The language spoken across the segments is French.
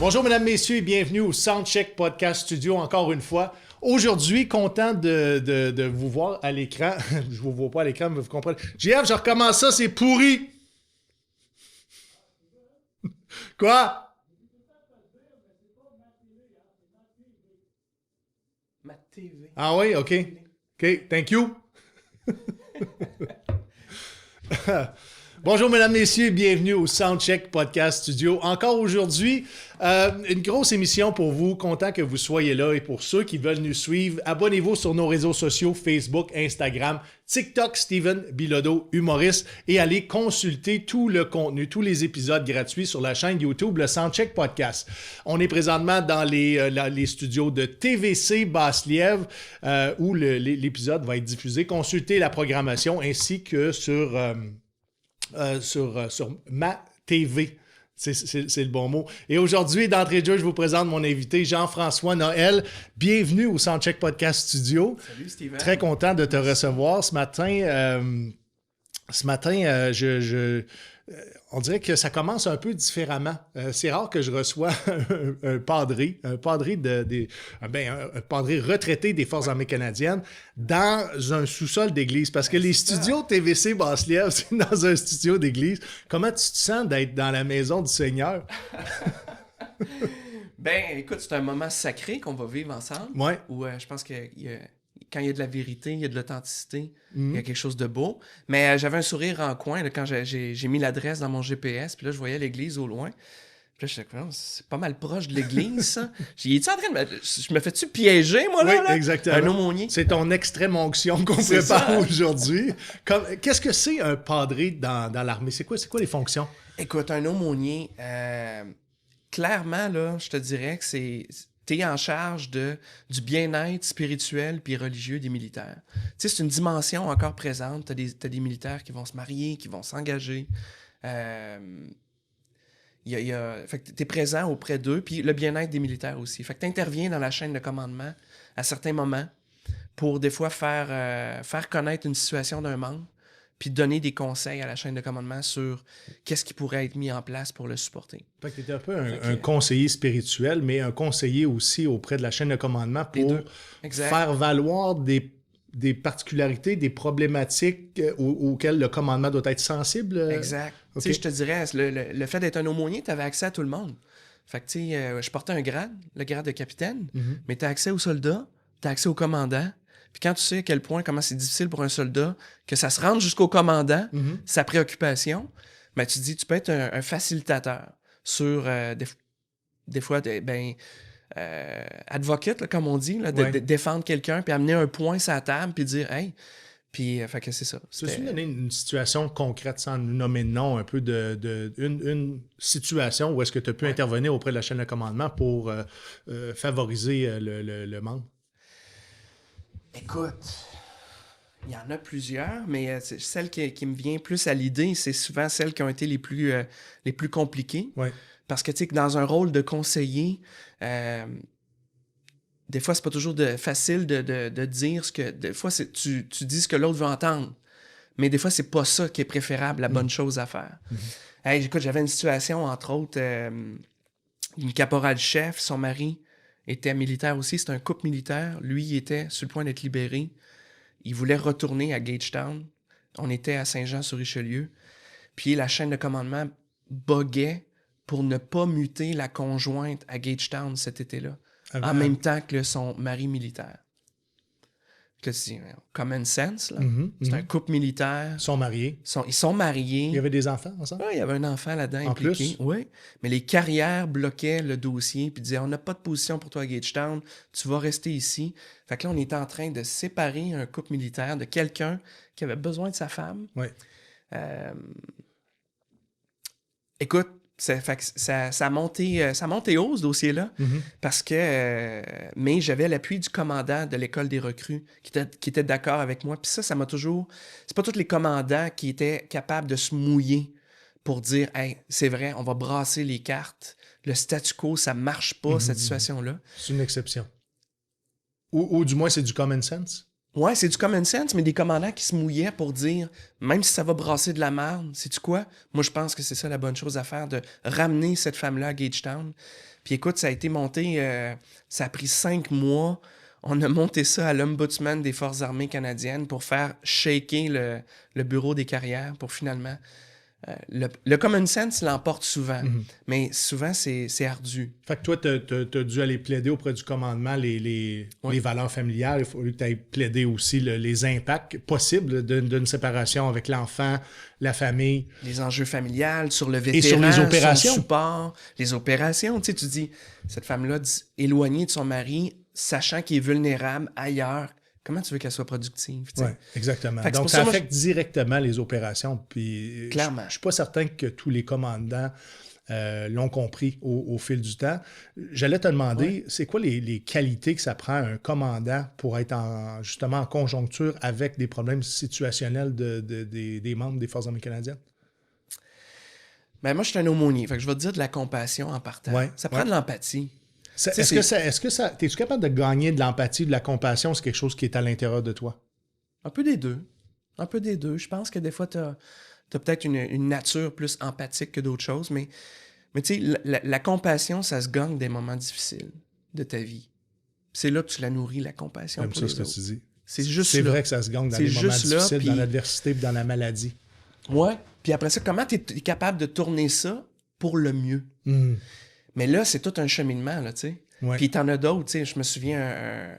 Bonjour, mesdames, messieurs, et bienvenue au Soundcheck Podcast Studio encore une fois. Aujourd'hui, content de vous voir à l'écran. Je vous vois pas à l'écran, mais vous comprenez. JF, je recommence ça, c'est pourri. Quoi? Ma TV. Ah oui, OK. OK, thank you. Bonjour, mesdames, messieurs, bienvenue au Soundcheck Podcast Studio. Encore aujourd'hui, une grosse émission pour vous. Content que vous soyez là. Et pour ceux qui veulent nous suivre, abonnez-vous sur nos réseaux sociaux, Facebook, Instagram, TikTok, Steven Bilodeau, humoriste. Et allez consulter tout le contenu, tous les épisodes gratuits sur la chaîne YouTube, le Soundcheck Podcast. On est présentement dans les studios de TVC Basse-Lièvre, où l'épisode va être diffusé. Consultez la programmation ainsi que sur ma TV. C'est le bon mot. Et aujourd'hui, d'entrée de jeu, je vous présente mon invité, Jean-François Noël. Bienvenue au Soundcheck Podcast Studio. Salut, Steven. Très content de te recevoir ce matin. On dirait que ça commence un peu différemment. C'est rare que je reçois un padré retraité des Forces armées canadiennes dans un sous-sol d'église. Parce que les studios TVC Basse-Lièvre, c'est dans un studio d'église. Comment tu te sens d'être dans la maison du Seigneur? Ben, écoute, c'est un moment sacré qu'on va vivre ensemble. Ouais. Où je pense que quand il y a de la vérité, il y a de l'authenticité, il y a quelque chose de beau. Mais j'avais un sourire en coin là, quand j'ai mis l'adresse dans mon GPS, puis là, je voyais l'église au loin. Puis là, je disais, c'est pas mal proche de l'église, ça. J'ai dit, es-tu en train de je me fais-tu piéger, moi, là? Oui, là? exactement. Un aumônier. C'est ton extrême onction qu'on prépare aujourd'hui. Qu'est-ce que c'est un padré dans l'armée? C'est quoi les fonctions? Écoute, un aumônier, clairement, là, je te dirais que t'es en charge du bien-être spirituel puis religieux des militaires. Tu sais, c'est une dimension encore présente. T'as des militaires qui vont se marier, qui vont s'engager. Fait que t'es présent auprès d'eux, puis le bien-être des militaires aussi. Fait que t'interviens dans la chaîne de commandement à certains moments pour des fois faire connaître une situation d'un membre, puis donner des conseils à la chaîne de commandement sur qu'est-ce qui pourrait être mis en place pour le supporter. Fait que tu étais un peu un conseiller spirituel, mais un conseiller aussi auprès de la chaîne de commandement pour faire valoir des particularités, des problématiques auxquelles le commandement doit être sensible. Exact. Okay. Tu sais, je te dirais, le fait d'être un aumônier, tu avais accès à tout le monde. Fait que, tu sais, je portais un grade, le grade de capitaine, mais tu as accès aux soldats, tu as accès au commandant. Puis quand tu sais à quel point, comment c'est difficile pour un soldat, que ça se rende jusqu'au commandant, sa préoccupation, ben, tu te dis, tu peux être un facilitateur sur des fois, advocate, là, comme on dit, là, de défendre quelqu'un, puis amener un point sur la table, puis dire, hey, puis, fait que c'est ça. Peux-tu nous donner une situation concrète sans nous nommer de nom, un peu une situation où est-ce que tu as pu intervenir auprès de la chaîne de commandement pour favoriser le membre? Écoute, il y en a plusieurs, mais celle qui me vient plus à l'idée, c'est souvent celles qui ont été les plus compliquées. Ouais. Parce que, tu sais, dans un rôle de conseiller, des fois, c'est pas toujours facile de dire ce que... Des fois, tu dis ce que l'autre veut entendre. Mais des fois, c'est pas ça qui est préférable, la bonne chose à faire. Hey, écoute, j'avais une situation, entre autres, une caporal-chef, son mari était militaire aussi, c'était un couple militaire. Lui, il était sur le point d'être libéré. Il voulait retourner à Gagetown. On était à Saint-Jean-sur-Richelieu. Puis la chaîne de commandement boguait pour ne pas muter la conjointe à Gagetown cet été-là, en même temps que son mari militaire. Que c'est common sense, là. C'est un couple militaire. Ils sont mariés. Ils sont mariés. Il y avait des enfants ensemble? Oui, il y avait un enfant là-dedans impliqué. Plus? Oui, mais les carrières bloquaient le dossier puis disaient, on n'a pas de position pour toi à Gagetown, tu vas rester ici. Fait que là, on était en train de séparer un couple militaire de quelqu'un qui avait besoin de sa femme. Oui. Écoute, ça montait haut, ce dossier-là, parce que... mais j'avais l'appui du commandant de l'école des recrues qui était d'accord avec moi. Puis ça m'a toujours... C'est pas tous les commandants qui étaient capables de se mouiller pour dire « Hey, c'est vrai, on va brasser les cartes. Le statu quo, ça marche pas, cette situation-là. » C'est une exception. Ou du moins, c'est du common sense? Ouais, c'est du common sense, mais des commandants qui se mouillaient pour dire, même si ça va brasser de la merde, sais-tu quoi? Moi, je pense que c'est ça la bonne chose à faire, de ramener cette femme-là à Gagetown. Puis écoute, ça a été monté, ça a pris 5 mois. On a monté ça à l'Ombudsman des Forces armées canadiennes pour faire shaker le bureau des carrières pour finalement... le common sense l'emporte souvent, mais souvent, c'est ardu. Fait que toi, t'as dû aller plaider auprès du commandement les valeurs familiales. Il faut que tu ailles plaider aussi les impacts possibles d'une séparation avec l'enfant, la famille. Les enjeux familiales, sur le vétéran, et sur les opérations. Son support, les opérations. Tu sais, tu dis, cette femme-là, éloignée de son mari, sachant qu'il est vulnérable ailleurs, comment tu veux qu'elle soit productive? Oui, exactement. Donc, ça affecte directement les opérations. Puis, clairement. Je ne suis pas certain que tous les commandants l'ont compris au fil du temps. J'allais te demander, c'est quoi les qualités que ça prend un commandant pour être justement en conjoncture avec des problèmes situationnels des membres des Forces armées canadiennes? Ben, moi, je suis un aumônier. Fait que je vais te dire de la compassion en partant. Ça prend de l'empathie. Es-tu capable de gagner de l'empathie, de la compassion? C'est quelque chose qui est à l'intérieur de toi? Un peu des deux. Un peu des deux. Je pense que des fois, tu as peut-être une nature plus empathique que d'autres choses, mais tu sais, la compassion, ça se gagne des moments difficiles de ta vie. C'est là que tu la nourris, la compassion. Comme ça, ce que tu dis. C'est vrai que ça se gagne dans les moments difficiles, dans l'adversité et dans la maladie. Ouais. Puis après ça, comment tu es capable de tourner ça pour le mieux? Mais là, c'est tout un cheminement, là, tu sais. Ouais. Puis t'en as d'autres, tu sais. Je me souviens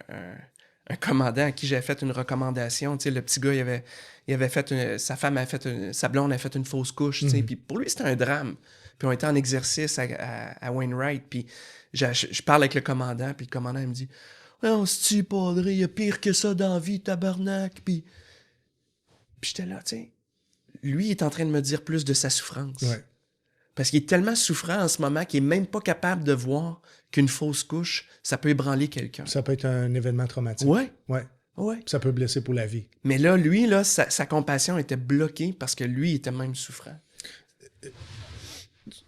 un commandant à qui j'avais fait une recommandation, tu sais, le petit gars, il avait fait sa femme avait fait sa blonde a fait une fausse couche, tu sais. Puis pour lui, c'était un drame. Puis on était en exercice à Wainwright, puis je parle avec le commandant, puis le commandant, il me dit « Oh, c'est-tu, Padre, il y a pire que ça dans la vie, tabarnak! » Puis j'étais là, tu sais. Lui, il est en train de me dire plus de sa souffrance. Ouais. Parce qu'il est tellement souffrant en ce moment qu'il n'est même pas capable de voir qu'une fausse couche, ça peut ébranler quelqu'un. Ça peut être un événement traumatique. Ouais. Ouais. Ça peut blesser pour la vie. Mais là, lui, là, sa compassion était bloquée parce que lui était même souffrant.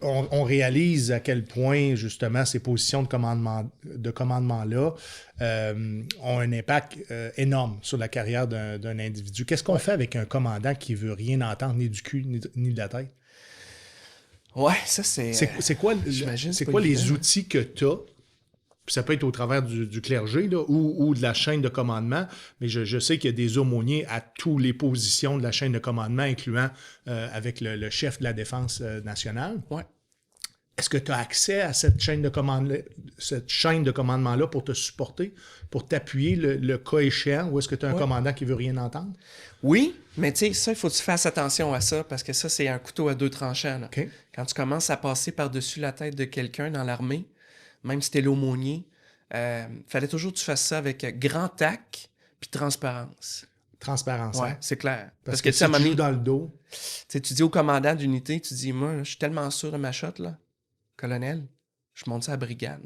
On réalise à quel point, justement, ces positions de commandement-là ont un impact énorme sur la carrière d'un individu. Qu'est-ce qu'on fait avec un commandant qui ne veut rien entendre, ni du cul, ni de la tête? Ouais, ça, c'est... C'est quoi les outils que tu as? Puis ça peut être au travers du clergé là, ou de la chaîne de commandement, mais je sais qu'il y a des aumôniers à toutes les positions de la chaîne de commandement, incluant avec le chef de la Défense nationale. Ouais. Est-ce que tu as accès à cette chaîne de commandement-là pour te supporter, pour t'appuyer le cas échéant, ou est-ce que tu as un commandant qui ne veut rien entendre? Oui, mais tu sais, ça, il faut que tu fasses attention à ça, parce que ça, c'est un couteau à deux tranchants. Là. Okay. Quand tu commences à passer par-dessus la tête de quelqu'un dans l'armée, même si t'es l'aumônier, fallait toujours que tu fasses ça avec grand tact puis transparence. Transparence. Ouais, c'est clair. Parce que si tu joues dans le dos... Tu dis au commandant d'unité, tu dis, moi, je suis tellement sûr de ma shot, là, colonel, je monte ça à la brigade.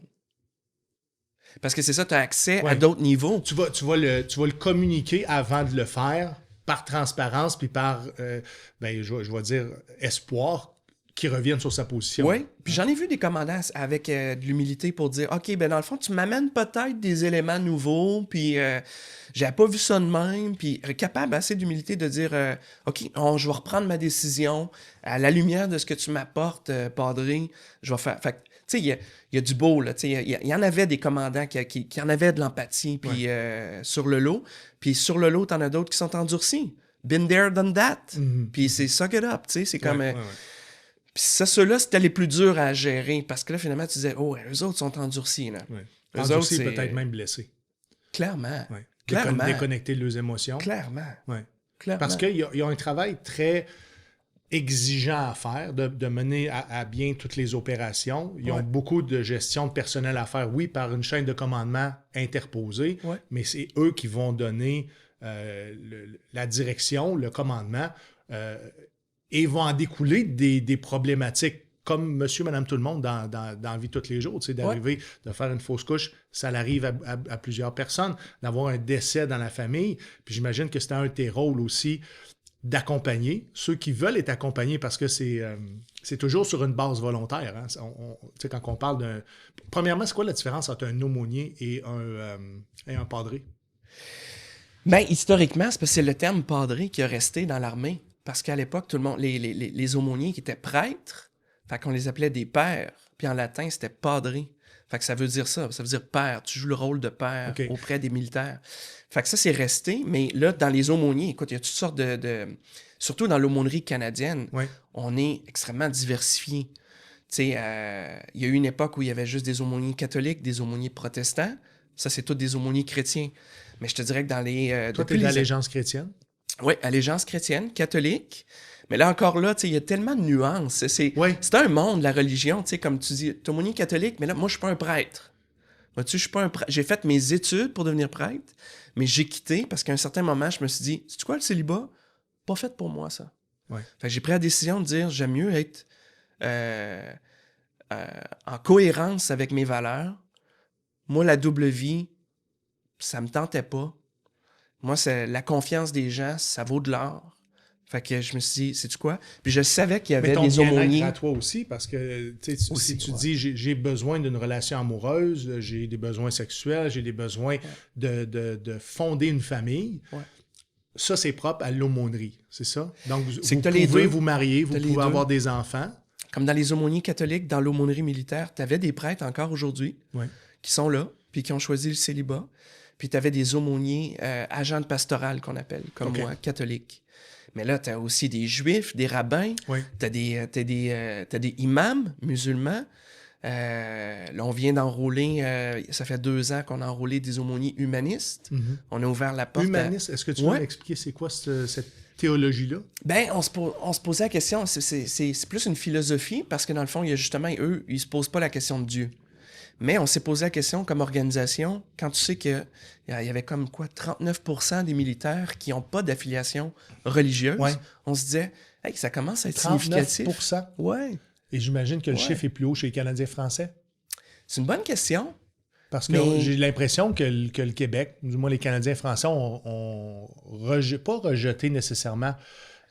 Parce que c'est ça, tu as accès à d'autres niveaux. Tu vas le communiquer avant de le faire, par transparence puis par, je vais dire, espoir, qui reviennent sur sa position. Oui, puis j'en ai vu des commandants avec de l'humilité pour dire « OK, ben dans le fond, tu m'amènes peut-être des éléments nouveaux, puis j'avais pas vu ça de même. » Puis capable assez d'humilité de dire « OK, je vais reprendre ma décision à la lumière de ce que tu m'apportes, Padre, je vais faire... » Fait tu sais, il y a du beau, là. Tu sais, il y en avait des commandants qui en avaient de l'empathie puis sur le lot. Puis sur le lot, t'en as d'autres qui sont endurcis. Been there, done that. Puis c'est suck it up, tu sais, c'est comme... Puis ça, ceux-là, c'était les plus durs à gérer parce que là, finalement, tu disais, oh, eux autres sont endurcis. Là. Ouais. Endurcis, peut-être même blessés. Clairement. Ouais. Clairement. Déconnecter de leurs émotions. Clairement. Ouais. Clairement. Parce qu'il y a un travail très exigeant à faire, de mener à bien toutes les opérations. Ils ont beaucoup de gestion de personnel à faire, oui, par une chaîne de commandement interposée, mais c'est eux qui vont donner la direction, le commandement, et vont en découler des problématiques comme monsieur, madame, tout le monde dans la vie de tous les jours. Tu sais, d'arriver, de faire une fausse couche, ça arrive à plusieurs personnes. D'avoir un décès dans la famille. Puis j'imagine que c'est un de tes rôles aussi d'accompagner ceux qui veulent être accompagnés parce que c'est toujours sur une base volontaire. Hein. Tu sais, quand on parle d'un... Premièrement, c'est quoi la différence entre un aumônier et un padré? Ben, historiquement, c'est parce que c'est le terme padré qui a resté dans l'armée. Parce qu'à l'époque, tout le monde, les aumôniers qui étaient prêtres, fait qu'on les appelait des pères. Puis en latin, c'était padré. Fait que ça veut dire ça. Ça veut dire père. Tu joues le rôle de père auprès des militaires. Fait que ça, c'est resté. Mais là, dans les aumôniers, écoute, il y a toutes sortes surtout dans l'aumônerie canadienne, on est extrêmement diversifié. Tu sais, il y a eu une époque où il y avait juste des aumôniers catholiques, des aumôniers protestants. Ça, c'est tous des aumôniers chrétiens. Mais je te dirais que dans les... Toi, t'es de l'allégeance chrétienne? Oui, allégeance chrétienne, catholique. Mais là, encore là, il y a tellement de nuances. C'est un monde, la religion. Comme tu dis, t'es aumônier catholique, mais là, moi, je suis pas un prêtre. Vois-tu, je suis pas un prêtre. J'ai fait mes études pour devenir prêtre, mais j'ai quitté parce qu'à un certain moment, je me suis dit, sais-tu quoi, le célibat? Pas fait pour moi, ça. Fait que j'ai pris la décision de dire, j'aime mieux être en cohérence avec mes valeurs. Moi, la double vie, ça me tentait pas. Moi, c'est la confiance des gens, ça vaut de l'or. Fait que je me suis dit, sais-tu quoi? Puis je savais qu'il y avait des aumôniers. À toi aussi, parce que si tu dis j'ai besoin d'une relation amoureuse, j'ai des besoins sexuels, j'ai des besoins de fonder une famille, ça, c'est propre à l'aumônerie, c'est ça? Donc, vous pouvez vous marier, vous pouvez avoir des enfants. Comme dans les aumôniers catholiques, dans l'aumônerie militaire, tu avais des prêtres encore aujourd'hui qui sont là, puis qui ont choisi le célibat. Puis tu avais des aumôniers agents de pastoral qu'on appelle, comme moi, catholiques. Mais là, tu as aussi des juifs, des rabbins, tu as des imams musulmans. Là, on vient d'enrôler, ça fait 2 ans qu'on a enrôlé des aumôniers humanistes. On a ouvert la porte. Humanistes, est-ce que tu peux m'expliquer c'est quoi cette théologie-là? Ben, on se posait la question, c'est plus une philosophie, parce que dans le fond, il y a justement, eux, ils se posent pas la question de Dieu. Mais on s'est posé la question comme organisation, quand tu sais qu'il y avait comme quoi 39% des militaires qui n'ont pas d'affiliation religieuse, on se disait, hey, ça commence à être 39%? Significatif. Ouais. Et j'imagine que le chiffre est plus haut chez les Canadiens français? C'est une bonne question. Parce que j'ai l'impression que le Québec, du moins les Canadiens français, ont pas rejeté nécessairement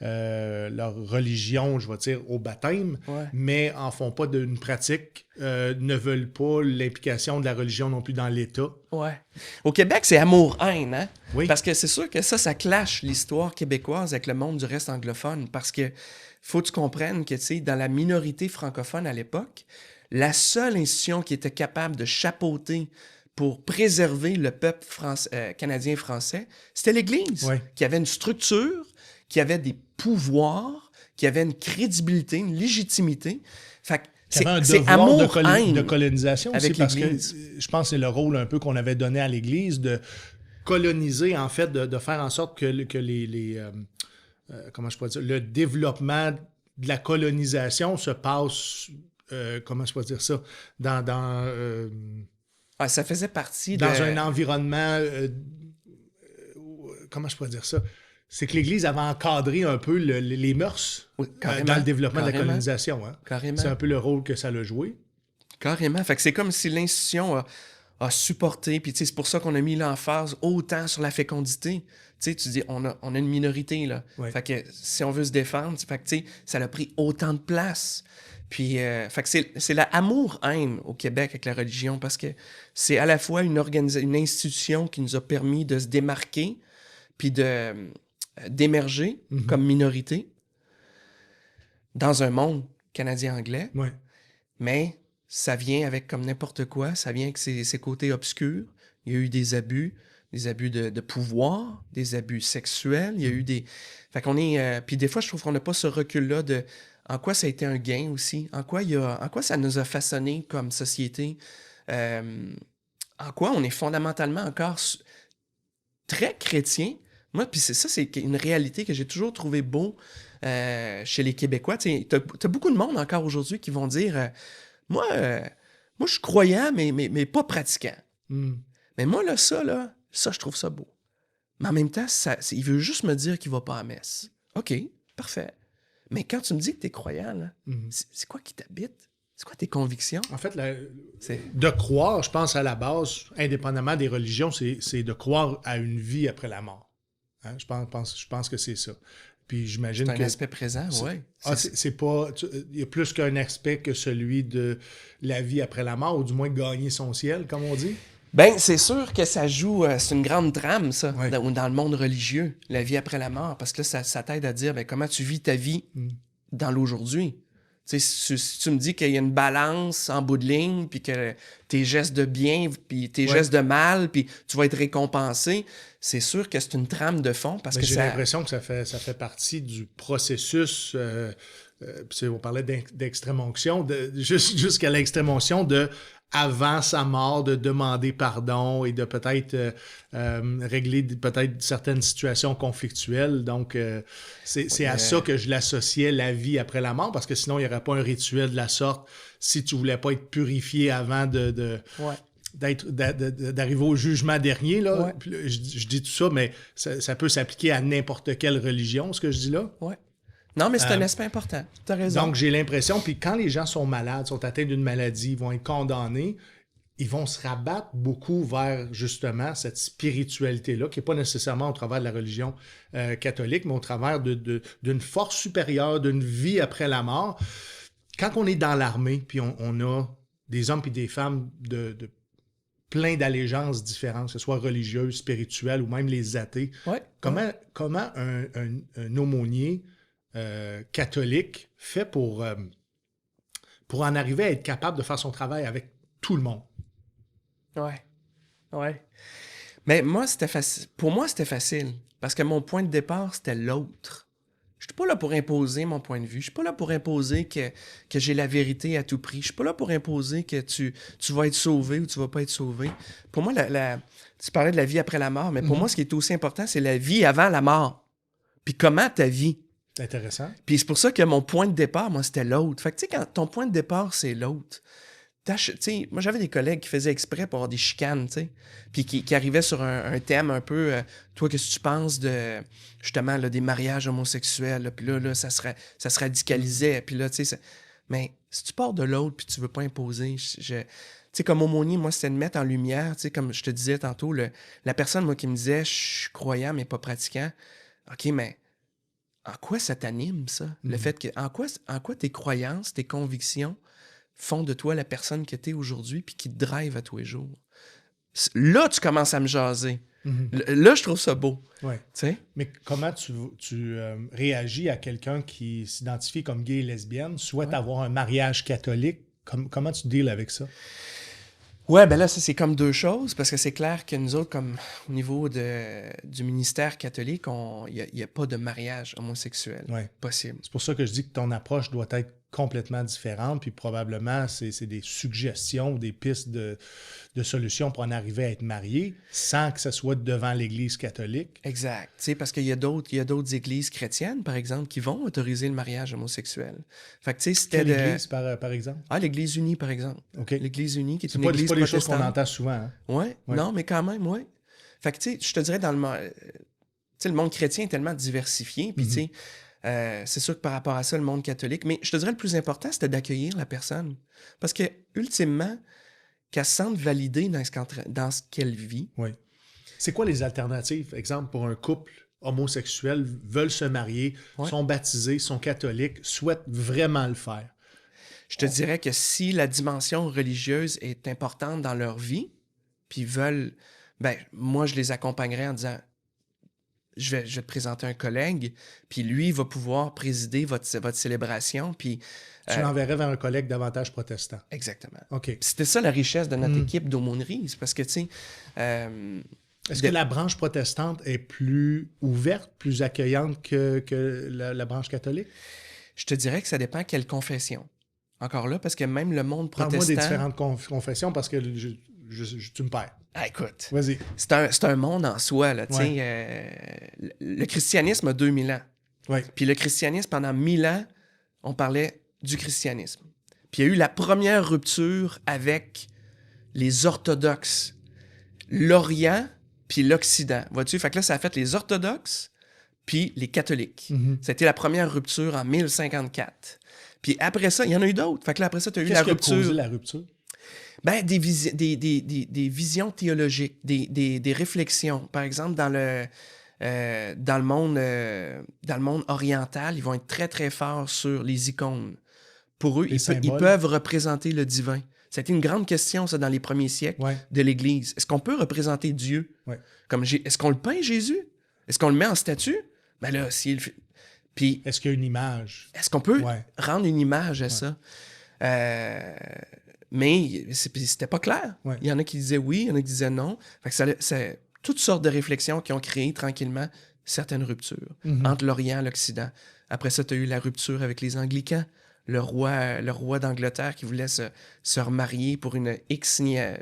leur religion, je vais dire, au baptême, mais en font pas d'une pratique, ne veulent pas l'implication de la religion non plus dans l'État. Ouais. Au Québec, c'est amour-haine, hein? Oui. Parce que c'est sûr que ça clash l'histoire québécoise avec le monde du reste anglophone, parce que faut que tu comprennes que, tu sais, dans la minorité francophone à l'époque, la seule institution qui était capable de chapeauter pour préserver le peuple canadien-français, c'était l'Église, qui avait une structure, qui avait des pouvoirs, qui avait une crédibilité, une légitimité. Fait que c'est un devoir de colonisation aussi, parce que je pense que c'est le rôle un peu qu'on avait donné à l'Église de coloniser, en fait, de faire en sorte que comment je pourrais dire, le développement de la colonisation se passe, comment je pourrais dire ça, ça faisait partie dans un environnement, comment je pourrais dire ça, c'est que l'Église avait encadré un peu les mœurs dans le développement de la colonisation. Hein? Carrément. C'est un peu le rôle que ça a joué. Carrément. Fait que c'est comme si l'institution a supporté, puis c'est pour ça qu'on a mis l'emphase autant sur la fécondité. Tu dis, on a une minorité, là. Fait que si on veut se défendre, fait que ça a pris autant de place. Puis, fait que c'est l'amour-haine au Québec avec la religion, parce que c'est à la fois une institution qui nous a permis de se démarquer, puis d'émerger comme minorité dans un monde canadien-anglais. Mais ça vient avec, comme n'importe quoi, ça vient avec ses côtés obscurs. Il y a eu des abus de pouvoir, des abus sexuels. Il y a eu des... Fait qu'on est... Puis des fois, je trouve qu'on n'a pas ce recul-là de... En quoi ça a été un gain aussi? En quoi ça nous a façonné comme société? En quoi on est fondamentalement encore très chrétien? Moi, puis c'est une réalité que j'ai toujours trouvé beau chez les Québécois. T'as beaucoup de monde encore aujourd'hui qui vont dire moi, je suis croyant, mais pas pratiquant. Mais moi, là, ça, je trouve ça beau. Mais en même temps, il veut juste me dire qu'il va pas à messe. OK, parfait. Mais quand tu me dis que tu es croyant, là, c'est quoi qui t'habite? C'est quoi tes convictions? En fait, de croire, je pense, à la base, indépendamment des religions, c'est de croire à une vie après la mort. Hein? Je pense que c'est ça. Puis j'imagine que... C'est un aspect présent, oui. C'est pas... Il y a plus qu'un aspect que celui de la vie après la mort, ou du moins gagner son ciel, comme on dit. Ben, c'est sûr que ça joue, c'est une grande trame, ça, Ouais. dans le monde religieux, la vie après la mort, parce que là, ça t'aide à dire, ben, comment tu vis ta vie dans l'aujourd'hui. Tu sais, si tu me dis qu'il y a une balance en bout de ligne, puis que tes gestes de bien, puis tes gestes de mal, puis tu vas être récompensé, c'est sûr que c'est une trame de fond, parce que J'ai ça... l'impression que ça fait partie du processus. On parlait d'extrême onction, jusqu'à l'extrême onction de avant sa mort, de demander pardon et de peut-être régler peut-être certaines situations conflictuelles. Donc, c'est à ça que je l'associais, la vie après la mort, parce que sinon, il n'y aurait pas un rituel de la sorte si tu voulais pas être purifié avant d'arriver au jugement dernier. Là. Ouais. Puis là, je dis tout ça, mais ça peut s'appliquer à n'importe quelle religion, ce que je dis là. Ouais. Non, mais c'est un aspect important. Tu as raison. Donc, j'ai l'impression, puis quand les gens sont malades, sont atteints d'une maladie, ils vont être condamnés, ils vont se rabattre beaucoup vers, justement, cette spiritualité-là, qui n'est pas nécessairement au travers de la religion catholique, mais au travers d'une force supérieure, d'une vie après la mort. Quand on est dans l'armée, puis on a des hommes et des femmes de plein d'allégeances différentes, que ce soit religieuses, spirituelles ou même les athées, comment un aumônier catholique fait pour en arriver à être capable de faire son travail avec tout le monde? Ouais. Mais moi, pour moi, c'était facile. Parce que mon point de départ, c'était l'autre. Je suis pas là pour imposer mon point de vue. Je suis pas là pour imposer que j'ai la vérité à tout prix. Je suis pas là pour imposer que tu vas être sauvé ou tu vas pas être sauvé. Pour moi, tu parlais de la vie après la mort, mais pour moi, ce qui est aussi important, c'est la vie avant la mort. Puis comment ta vie. C'est intéressant. Puis c'est pour ça que mon point de départ, moi, c'était l'autre. Fait que tu sais, quand ton point de départ, c'est l'autre, moi, j'avais des collègues qui faisaient exprès pour avoir des chicanes, tu sais, puis qui arrivaient sur un thème un peu, toi, qu'est-ce que tu penses de, justement, là, des mariages homosexuels, là, puis là, ça se radicalisait, puis là, tu sais, mais si tu pars de l'autre, puis tu veux pas imposer, tu sais, comme aumônier, moi, c'était de mettre en lumière, tu sais, comme je te disais tantôt, la personne, moi, qui me disait, je suis croyant, mais pas pratiquant, OK, mais en quoi ça t'anime, ça? Le fait que, en quoi tes croyances, tes convictions font de toi la personne que t'es aujourd'hui puis qui te drive à tous les jours? Là, tu commences à me jaser. Là, je trouve ça beau. Ouais. T'sais? Mais comment tu réagis à quelqu'un qui s'identifie comme gay et lesbienne, souhaite avoir un mariage catholique? Comment tu deals avec ça? Ouais, ben là, ça, c'est comme deux choses, parce que c'est clair que nous autres, comme au niveau du ministère catholique, il n'y a pas de mariage homosexuel possible. C'est pour ça que je dis que ton approche doit être complètement différente, puis probablement, c'est des suggestions, des pistes de solutions pour en arriver à être marié, sans que ce soit devant l'Église catholique. Exact. Tu sais, parce qu'il y a d'autres églises chrétiennes, par exemple, qui vont autoriser le mariage homosexuel. Fait que, tu sais, c'était Quelle église, par exemple? Ah, l'Église unie, par exemple. OK. L'Église unie, qui est une C'est église pas des choses protestante. qu'on entend souvent. Hein? Ouais, non, mais quand même, ouais. Fait que, tu sais, je te dirais, le monde chrétien est tellement diversifié, puis, tu sais, c'est sûr que par rapport à ça, le monde catholique, mais je te dirais, le plus important, c'était d'accueillir la personne. Parce que, ultimement, qu'elle se sente validée dans ce qu'elle vit. Oui. C'est quoi les alternatives? Exemple, pour un couple homosexuel, veulent se marier, sont baptisés, sont catholiques, souhaitent vraiment le faire. Je te dirais que si la dimension religieuse est importante dans leur vie, puis veulent... Ben, moi, je les accompagnerais en disant... Je vais te présenter un collègue, puis lui va pouvoir présider votre célébration, puis... Tu l'enverrais vers un collègue davantage protestant. Exactement. OK. Puis c'était ça la richesse de notre équipe d'aumônerie, c'est parce que, tu sais... Est-ce que la branche protestante est plus ouverte, plus accueillante que la branche catholique? Je te dirais que ça dépend quelle confession. Encore là, parce que même le monde protestant... Parle-moi des différentes confessions, parce que tu me perds. Ah, écoute, vas-y. C'est un monde en soi, là, tu sais. Le christianisme a 2000 ans. Ouais. Puis le christianisme, pendant 1000 ans, on parlait du christianisme. Puis il y a eu la première rupture avec les orthodoxes. L'Orient puis l'Occident. Vois-tu? Fait que là, ça a fait les orthodoxes puis les catholiques. C'était la première rupture en 1054. Puis après ça, il y en a eu d'autres. Fait que là, après ça, tu as eu la rupture. Qu'est-ce qui a causé la rupture? Ben, des visions théologiques, des réflexions. Par exemple, dans le monde oriental, ils vont être très, très forts sur les icônes. Pour eux, ils peuvent représenter le divin. Ça a été une grande question, ça, dans les premiers siècles de l'Église. Est-ce qu'on peut représenter Dieu? Est-ce qu'on le peint, Jésus? Est-ce qu'on le met en statue? Ben là, puis... Est-ce qu'il y a une image? Est-ce qu'on peut rendre une image à ça? Mais c'était pas clair. Il y en a qui disaient oui, il y en a qui disaient non. Fait que c'est toutes sortes de réflexions qui ont créé tranquillement certaines ruptures entre l'Orient et l'Occident. Après ça, tu as eu la rupture avec les Anglicans. Le roi d'Angleterre qui voulait se remarier pour une je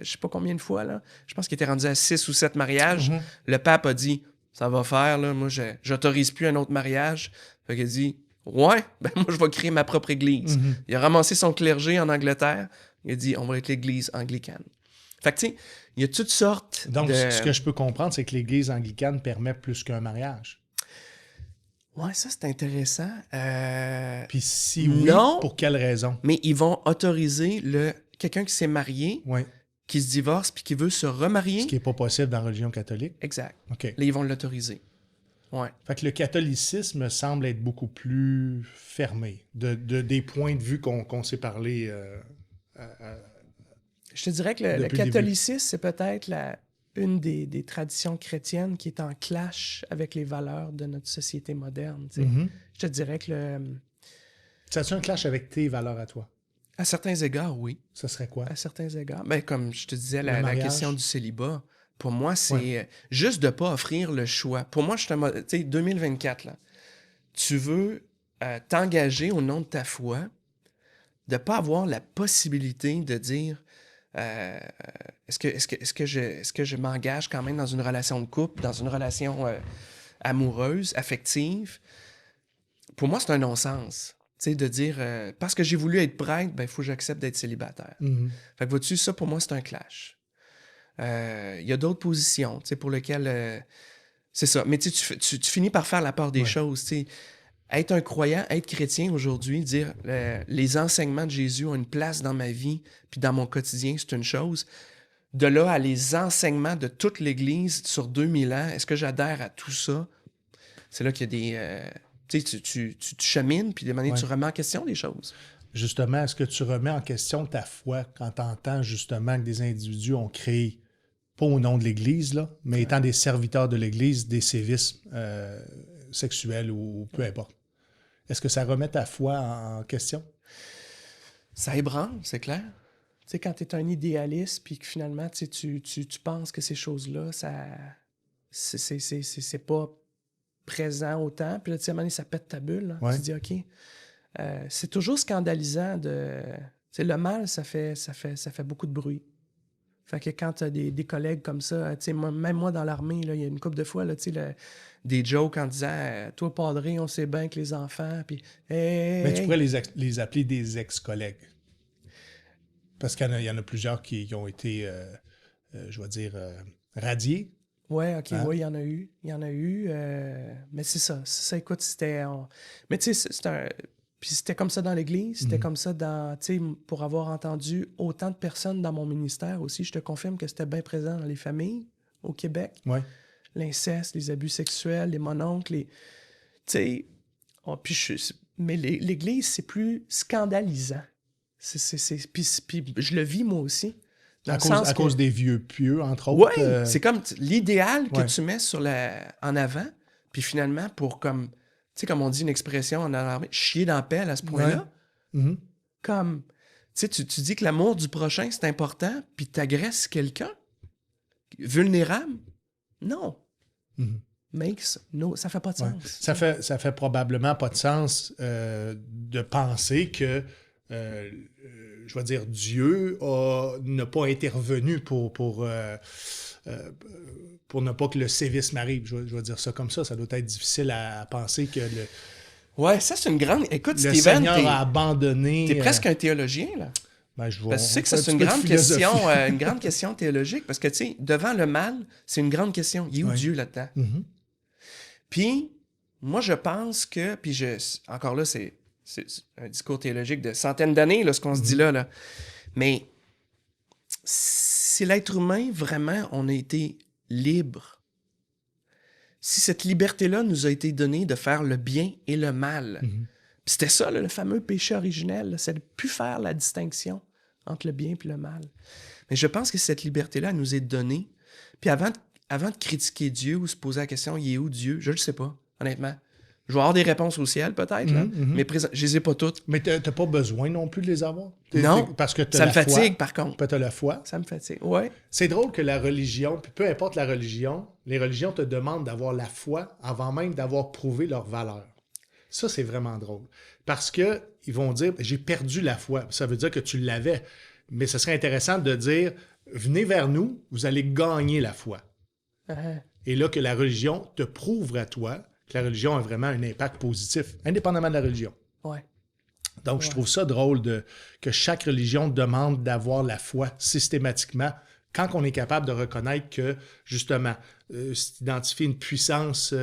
sais pas combien de fois, là. Je pense qu'il était rendu à 6 ou 7 mariages. Le pape a dit, ça va faire, là, moi, j'autorise plus un autre mariage. Fait qu'il a dit, ouais, ben moi, je vais créer ma propre église. Il a ramassé son clergé en Angleterre. Il a dit, on va être l'église anglicane. Fait que, tu sais, il y a toutes sortes Donc, ce que je peux comprendre, c'est que l'église anglicane permet plus qu'un mariage. Ouais, ça, c'est intéressant. Puis si oui, pour quelle raison? Mais ils vont autoriser quelqu'un qui s'est marié, qui se divorce, puis qui veut se remarier. Ce qui n'est pas possible dans la religion catholique. Exact. Okay. Là, ils vont l'autoriser. Ouais. Fait que le catholicisme semble être beaucoup plus fermé des points de vue qu'on s'est parlé. Je te dirais que le catholicisme, c'est peut-être une des traditions chrétiennes qui est en clash avec les valeurs de notre société moderne. Je te dirais que Ça a-tu un clash avec tes valeurs à toi? À certains égards, oui. Ça serait quoi? À certains égards. Ben, comme je te disais, la question du célibat, pour moi, c'est juste de ne pas offrir le choix. Pour moi, tu sais, 2024, là, tu veux t'engager au nom de ta foi, de ne pas avoir la possibilité de dire est-ce que je m'engage quand même dans une relation de couple, dans une relation amoureuse, affective? Pour moi, c'est un non-sens. Tu sais, de dire parce que j'ai voulu être prêtre, ben il faut que j'accepte d'être célibataire. Fait que vois-tu, ça, pour moi, c'est un clash. Il y a d'autres positions, tu sais, pour lesquelles... c'est ça. Mais tu finis par faire la part des choses, tu sais. Être un croyant, être chrétien aujourd'hui, dire les enseignements de Jésus ont une place dans ma vie puis dans mon quotidien, c'est une chose. De là à les enseignements de toute l'Église sur 2000 ans, est-ce que j'adhère à tout ça? C'est là qu'il y a des... tu sais, tu chemines puis de manière tu remets en question des choses. Justement, est-ce que tu remets en question ta foi quand tu entends justement que des individus ont créé, pas au nom de l'Église, là, mais étant des serviteurs de l'Église, des sévices sexuels ou peu importe? Est-ce que ça remet ta foi en question? Ça ébranle, c'est clair. Tu sais, quand tu es un idéaliste, puis que finalement, tu penses que ces choses-là, c'est pas présent autant, puis là, tu sais, à un moment donné, ça pète ta bulle. Tu te dis, OK. C'est toujours scandalisant de... Tu sais, le mal, ça fait beaucoup de bruit. Fait que quand tu as des collègues comme ça, tu sais, même moi dans l'armée, il y a une couple de fois, là, tu sais, des jokes en disant toi, padré, on sait bien que les enfants, puis... Mais tu pourrais les appeler des ex-collègues. Parce qu'il y en a plusieurs qui ont été, je vais dire, radiés. Oui, OK, oui, il y en a eu. Il y en a eu. Mais c'est ça. Ça, écoute, c'était... Mais tu sais, puis c'était comme ça dans l'Église, c'était comme ça dans... Tu sais, pour avoir entendu autant de personnes dans mon ministère aussi, je te confirme que c'était bien présent dans les familles au Québec. Oui. L'inceste, les abus sexuels, les mononcles, les... Tu sais... Mais l'Église, c'est plus scandalisant. Puis je le vis, moi aussi. À cause des vieux pieux, entre autres. Oui, c'est comme l'idéal que tu mets en avant, puis finalement, pour comme... Tu sais, comme on dit une expression en armée, chier dans la pelle à ce point-là. Ouais. Comme, tu sais, tu dis que l'amour du prochain, c'est important, puis tu agresses quelqu'un vulnérable. Non. Ça fait pas de sens. Ça fait probablement pas de sens de penser que, je vais dire, Dieu n'a pas intervenu pour ne pas que le sévice m'arrive. Je vais dire ça comme ça. Ça doit être difficile à penser que Ouais, ça, c'est une grande... Écoute, le Steven, Seigneur a abandonné... T'es presque un théologien, là. Ben, je vois. Parce que tu sais que ça, c'est une grande question théologique. Parce que, tu sais, devant le mal, c'est une grande question. Il est où Dieu là-dedans? Puis, moi, je pense que... Puis, encore là, c'est un discours théologique de centaines d'années, là, ce qu'on se dit là. Mais si l'être humain, vraiment, on a été libre, si cette liberté-là nous a été donnée de faire le bien et le mal, puis c'était ça, là, le fameux péché originel, c'est de ne plus faire la distinction entre le bien et le mal. Mais je pense que cette liberté-là nous est donnée. Puis avant de critiquer Dieu ou se poser la question, il est où Dieu? Je ne le sais pas, honnêtement. Je vais avoir des réponses au ciel, peut-être, là, mais je les ai pas toutes. Mais tu n'as pas besoin non plus de les avoir? Non, parce que ça me fatigue, par contre. Tu as la foi. Ça me fatigue, oui. C'est drôle que la religion, puis peu importe la religion, les religions te demandent d'avoir la foi avant même d'avoir prouvé leur valeur. Ça, c'est vraiment drôle. Parce qu'ils vont dire, j'ai perdu la foi. Ça veut dire que tu l'avais. Mais ce serait intéressant de dire, venez vers nous, vous allez gagner la foi. Et là, que la religion te prouve à toi que la religion a vraiment un impact positif, indépendamment de la religion. Ouais. Donc, je trouve ça drôle que chaque religion demande d'avoir la foi systématiquement quand on est capable de reconnaître que, justement, s'identifier une puissance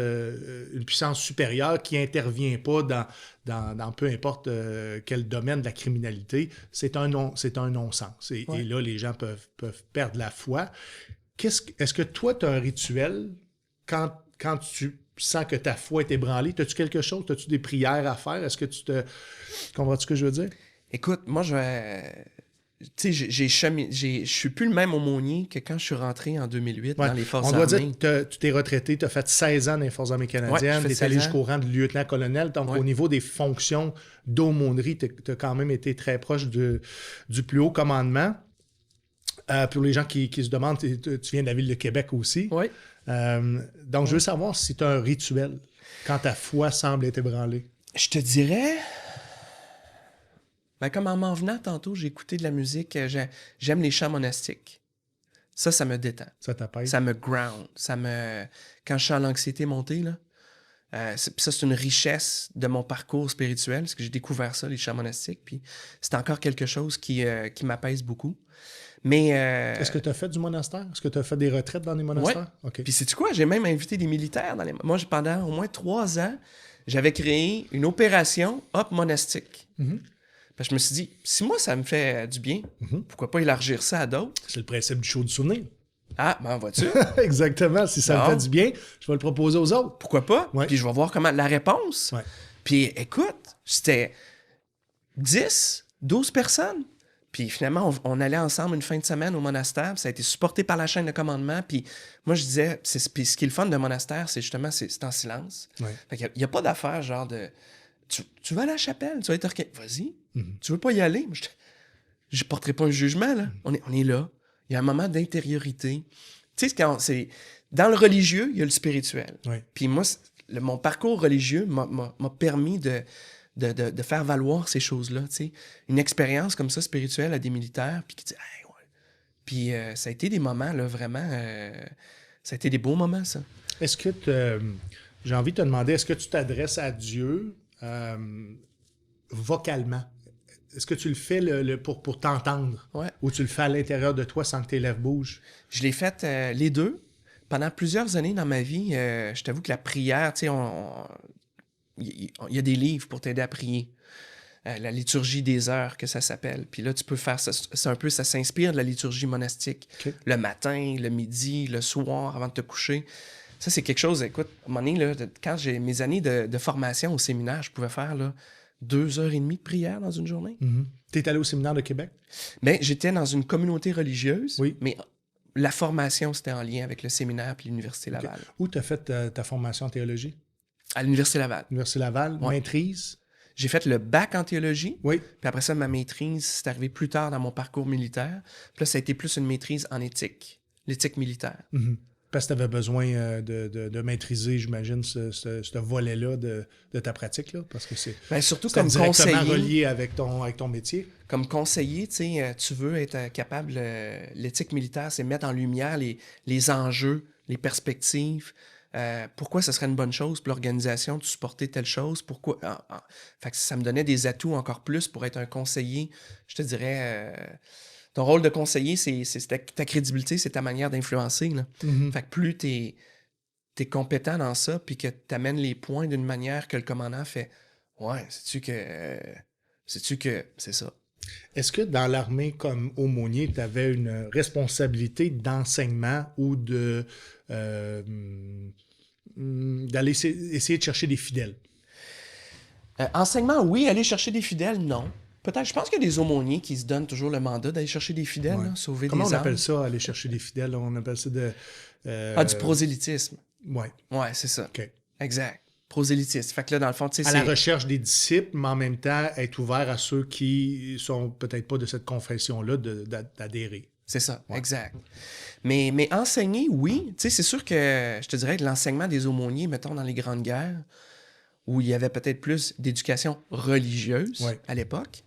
supérieure qui n'intervient pas dans peu importe quel domaine de la criminalité, c'est un non-sens. Et là, les gens peuvent perdre la foi. Est-ce que toi, tu as un rituel quand tu sens que ta foi est ébranlée? As-tu quelque chose? As-tu des prières à faire? Est-ce que tu comprends-tu ce que je veux dire? Écoute, moi, je suis plus le même aumônier que quand je suis rentré en 2008 dans les Forces armées. On doit dire que tu t'es retraité, tu as fait 16 ans dans les Forces armées canadiennes, tu es allé jusqu'au rang de lieutenant-colonel. Donc, au niveau des fonctions d'aumônerie, tu as quand même été très proche du plus haut commandement. Pour les gens qui se demandent, tu viens de la ville de Québec aussi. Oui. Donc, je veux savoir si tu as un rituel quand ta foi semble être ébranlée. Je te dirais... Ben, comme en m'en venant tantôt, j'ai écouté de la musique. J'aime les chants monastiques. Ça me détend. Ça t'apaise. Ça me ground. Quand je sens l'anxiété monter, là, ça, c'est une richesse de mon parcours spirituel, parce que j'ai découvert ça, les chants monastiques, puis c'est encore quelque chose qui m'apaise beaucoup. Mais... Est-ce que tu as fait du monastère? Est-ce que tu as fait des retraites dans des monastères? Oui. Okay. Puis sais-tu quoi? J'ai même invité des militaires dans les... Moi, pendant au moins 3 ans, j'avais créé une opération monastique. Parce que je me suis dit, si moi, ça me fait du bien, pourquoi pas élargir ça à d'autres? C'est le principe du show du souvenir. Ah, ben vois-tu? Exactement. Si ça me fait du bien, je vais le proposer aux autres. Pourquoi pas? Ouais. Puis je vais voir comment la réponse. Ouais. Puis écoute, c'était 10, 12 personnes. Puis finalement, on allait ensemble une fin de semaine au monastère. Puis ça a été supporté par la chaîne de commandement. Puis moi, je disais, puis ce qui est le fun d'un monastère, c'est justement, c'est en silence. Ouais. Fait qu'il n'y a pas d'affaire genre de... Tu vas à la chapelle, tu vas être vas-y. Tu veux pas y aller? Je ne porterai pas un jugement, là. On est là. Il y a un moment d'intériorité. Tu sais, c'est dans le religieux, il y a le spirituel. Ouais. Puis moi, mon parcours religieux m'a permis de faire valoir ces choses-là. Tu sais. Une expérience comme ça, spirituelle, à des militaires, puis qui dit, hey, ouais. Puis ça a été des moments, là, vraiment... ça a été des beaux moments, ça. Est-ce que j'ai envie de te demander, est-ce que tu t'adresses à Dieu vocalement? Est-ce que tu le fais pour t'entendre? Ouais. Ou tu le fais à l'intérieur de toi sans que tes lèvres bougent? Je l'ai fait les deux. Pendant plusieurs années dans ma vie, je t'avoue que la prière, tu sais, il y a des livres pour t'aider à prier. La liturgie des heures, que ça s'appelle. Puis là, tu peux faire ça. Ça s'inspire de la liturgie monastique. Okay. Le matin, le midi, le soir, avant de te coucher. Ça, c'est quelque chose, écoute, à un moment donné, là, quand j'ai mes années de formation au séminaire, je pouvais faire là, 2h30 de prière dans une journée. Tu es allé au séminaire de Québec? Bien, j'étais dans une communauté religieuse, oui. Mais la formation, c'était en lien avec le séminaire puis l'Université Laval. Okay. Où tu as fait ta formation en théologie? À l'Université Laval. L'Université Laval, ouais. Maîtrise? J'ai fait le bac en théologie. Oui. Puis après ça, ma maîtrise, c'est arrivé plus tard dans mon parcours militaire. Puis là, ça a été plus une maîtrise en éthique, l'éthique militaire. Parce que tu avais besoin de maîtriser, j'imagine, ce volet-là de ta pratique, là, parce que c'est surtout comme directement conseiller, relié avec ton métier. Comme conseiller, tu veux être capable, l'éthique militaire, c'est mettre en lumière les enjeux, les perspectives, pourquoi ce serait une bonne chose pour l'organisation de supporter telle chose, pourquoi... Fait que ça me donnait des atouts encore plus pour être un conseiller, je te dirais... Ton rôle de conseiller, c'est ta crédibilité, c'est ta manière d'influencer. Là. Fait que plus t'es compétent dans ça, puis que t'amènes les points d'une manière que le commandant fait « Ouais, sais-tu que c'est ça? » Est-ce que dans l'armée, comme aumônier, tu avais une responsabilité d'enseignement ou d'aller essayer de chercher des fidèles? Enseignement, oui. Aller chercher des fidèles, non. Peut-être, je pense qu'il y a des aumôniers qui se donnent toujours le mandat d'aller chercher des fidèles, Ouais. là, sauver Comment des on âmes. appelle ça, aller chercher des fidèles? On appelle ça de... Du prosélytisme. Ouais, Ouais, c'est ça. OK. Exact. Prosélytisme. Fait que là, dans le fond, tu sais, À la recherche des disciples, mais en même temps, être ouvert à ceux qui sont peut-être pas de cette confession-là d'adhérer. C'est ça, Ouais. exact. Mais enseigner, oui. Tu sais, c'est sûr que, je te dirais que l'enseignement des aumôniers, mettons, dans les grandes guerres, où il y avait peut-être plus d'éducation religieuse Ouais. à l'époque,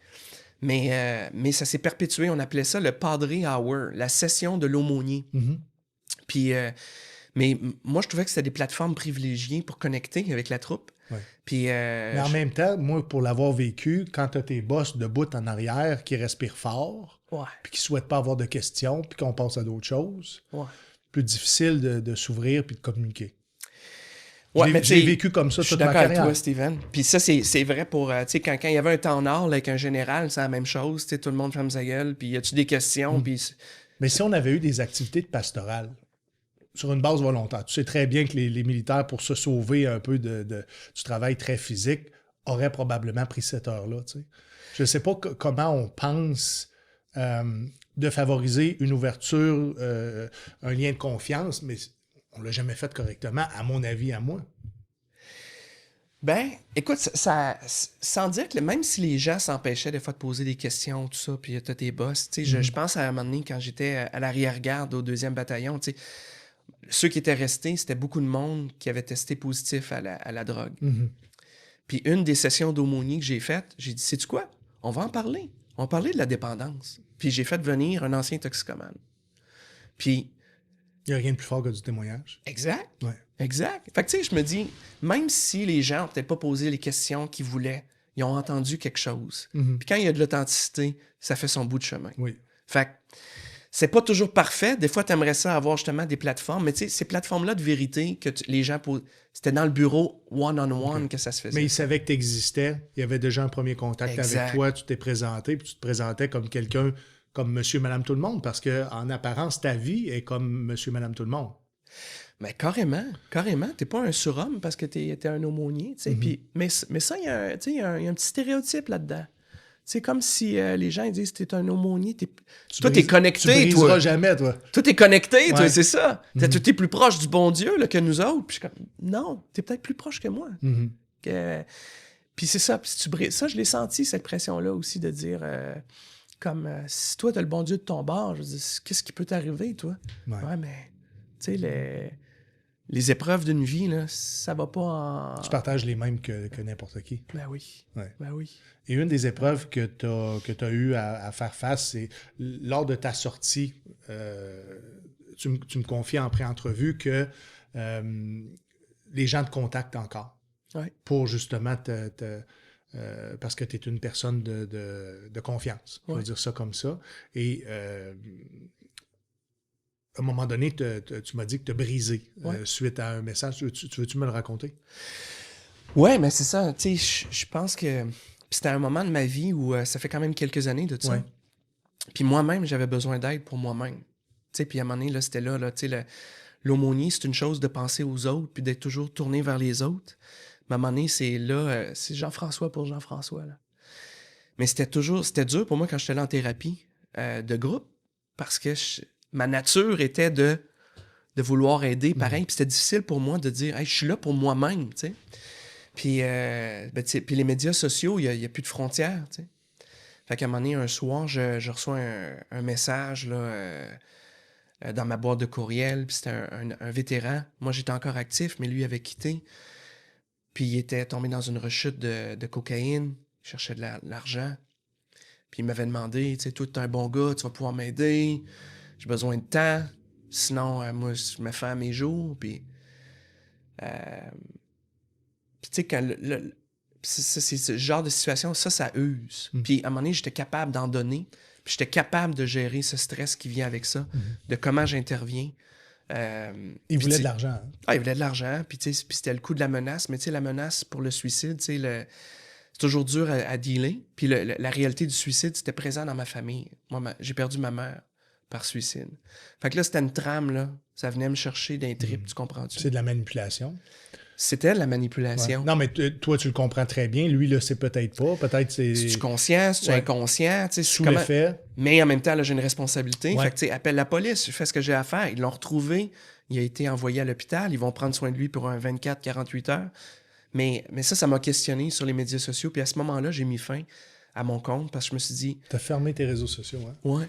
mais ça s'est perpétué. On appelait ça le Padre Hour, la session de l'aumônier. Mhm. Puis, moi, je trouvais que c'était des plateformes privilégiées pour connecter avec la troupe. Ouais. Puis, Mais en même temps, moi, pour l'avoir vécu, quand tu as tes boss debout en arrière qui respirent fort, ouais, puis qui ne souhaitent pas avoir de questions, puis qu'on passe à d'autres choses, ouais. plus difficile de s'ouvrir puis de communiquer. Ouais, mais J'ai tu sais, vécu comme ça je suis toute ma d'accord avec carrière. toi, Steven. Puis ça, c'est vrai pour, tu sais, quand il y avait un temps nord là, avec un général, c'est la même chose. Tu sais, tout le monde ferme sa gueule, puis y a-tu des questions, puis... Mais si on avait eu des activités de pastorale sur une base volontaire, tu sais très bien que les militaires, pour se sauver un peu du travail très physique, auraient probablement pris cette heure-là. Tu sais. Je ne sais pas comment on pense de favoriser une ouverture, un lien de confiance, mais on ne l'a jamais fait correctement, à mon avis, à moi. Ben, écoute, sans dire que même si les gens s'empêchaient des fois de poser des questions, tout ça, puis t'as tes boss, tu sais, je pense à un moment donné, quand j'étais à l'arrière-garde au 2e bataillon, tu sais, ceux qui étaient restés, c'était beaucoup de monde qui avait testé positif à la drogue. Mm-hmm. Puis une des sessions d'aumônier que j'ai faites, j'ai dit, sais-tu quoi? On va en parler. On va parler de la dépendance. Puis j'ai fait venir un ancien toxicomane. Puis... Il n'y a rien de plus fort que du témoignage. Exact. Ouais. Exact. Fait que tu sais, je me dis, même si les gens n'ont peut-être pas posé les questions qu'ils voulaient, ils ont entendu quelque chose. Mm-hmm. Puis quand il y a de l'authenticité, ça fait son bout de chemin. Oui. Fait que c'est pas toujours parfait. Des fois, tu aimerais ça avoir justement des plateformes, mais tu sais, ces plateformes-là de vérité que les gens posent, c'était dans le bureau one-on-one que ça se faisait. Mais ils savaient que tu existais. Il y avait déjà un premier contact Exact. avec toi. Tu t'es présenté, puis tu te présentais comme quelqu'un, comme monsieur, madame, tout le monde, parce qu'en apparence, ta vie est comme monsieur, madame, tout le monde. Mais carrément. T'es pas un surhomme parce que t'es un aumônier, tu sais. Mm-hmm. Mais ça, il y a un petit stéréotype là-dedans. C'est comme si les gens ils disent t'es un aumônier, toi t'es connecté, tu briseras toi. jamais, toi. Toi t'es connecté, toi, Ouais. c'est ça. Mm-hmm. T'es plus proche du bon Dieu là, que nous autres. Puis je suis comme, non, t'es peut-être plus proche que moi. Mm-hmm. Puis c'est ça. Puis si tu brises, ça, je l'ai senti, cette pression-là aussi, de dire, si toi t'as le bon Dieu de ton bord, je veux dire, qu'est-ce qui peut t'arriver, toi? Ouais. Mais, tu sais, les épreuves d'une vie, là, ça va pas en... Tu partages les mêmes que n'importe qui. Ben oui. Ouais. Ben oui. Et une des épreuves que tu as eu à faire face, c'est lors de ta sortie, tu me confies en pré-entrevue que les gens te contactent encore Ouais. pour justement parce que tu es une personne de confiance, on va Ouais. dire ça comme ça. Et à un moment donné, tu m'as dit que tu as brisé suite à un message. Tu veux-tu me le raconter? Ouais, mais c'est ça. Tu sais, je pense que c'était un moment de ma vie où ça fait quand même quelques années de ça. Ouais. Puis moi-même, j'avais besoin d'aide pour moi-même. Tu sais, puis à un moment donné, là, c'était là, tu sais, l'aumônier, c'est une chose de penser aux autres puis d'être toujours tourné vers les autres. Mais à un moment donné, c'est là, c'est Jean-François pour Jean-François, là. Mais c'était dur pour moi quand j'étais là en thérapie de groupe parce que ma nature était de vouloir aider, pareil. Puis c'était difficile pour moi de dire, hey, je suis là pour moi-même, tu sais. Puis, puis les médias sociaux, il n'y a plus de frontières, tu sais. Fait qu'à un moment donné, un soir, je reçois un message là, dans ma boîte de courriel, puis c'était un vétéran. Moi, j'étais encore actif, mais lui avait quitté. Puis il était tombé dans une rechute de cocaïne, il cherchait de l'argent. Puis il m'avait demandé, tu sais, toi, t'es un bon gars, tu vas pouvoir m'aider, j'ai besoin de temps, sinon, moi, je me fais à mes jours, puis tu sais, quand c'est ce genre de situation, ça use. Puis à un moment donné, j'étais capable d'en donner, puis j'étais capable de gérer ce stress qui vient avec ça, de comment j'interviens. Il voulait de l'argent. Hein? Ah, il voulait de l'argent, puis c'était le coup de la menace, mais tu sais, la menace pour le suicide, tu sais, c'est toujours dur à dealer. Puis la réalité du suicide, c'était présent dans ma famille. Moi, j'ai perdu ma mère par suicide. Fait que là, c'était une trame, là. Ça venait me chercher d'un trip, tu comprends-tu? C'est de la manipulation. C'était de la manipulation. Ouais. Non, mais toi, tu le comprends très bien. Lui, là, c'est peut-être pas. Peut-être c'est... Si tu es conscient, si tu es inconscient. Sous l'effet. Mais en même temps, là, j'ai une responsabilité. Ouais. Fait que, tu sais, appelle la police, je fais ce que j'ai à faire. Ils l'ont retrouvé. Il a été envoyé à l'hôpital. Ils vont prendre soin de lui pour un 24-48 heures. Mais ça m'a questionné sur les médias sociaux. Puis à ce moment-là, j'ai mis fin à mon compte parce que je me suis dit... T'as fermé tes réseaux sociaux, hein? Ouais.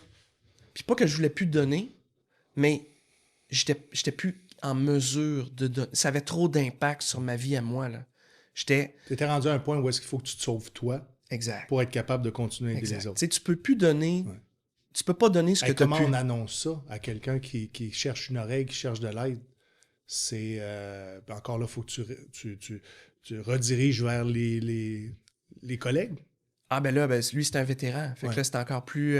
Puis pas que je voulais plus donner, mais j'étais plus en mesure de donner. Ça avait trop d'impact sur ma vie à moi, là. T'étais rendu à un point où est-ce qu'il faut que tu te sauves toi Exact. pour être capable de continuer à aider les autres. Tu sais, tu peux plus donner... Ouais. Tu peux pas donner ce que tu as pu... Comment on annonce ça à quelqu'un qui cherche une oreille, qui cherche de l'aide? C'est... encore là, il faut que tu rediriges vers les collègues. Ah ben là, lui, c'est un vétéran. Fait que là, c'est encore plus...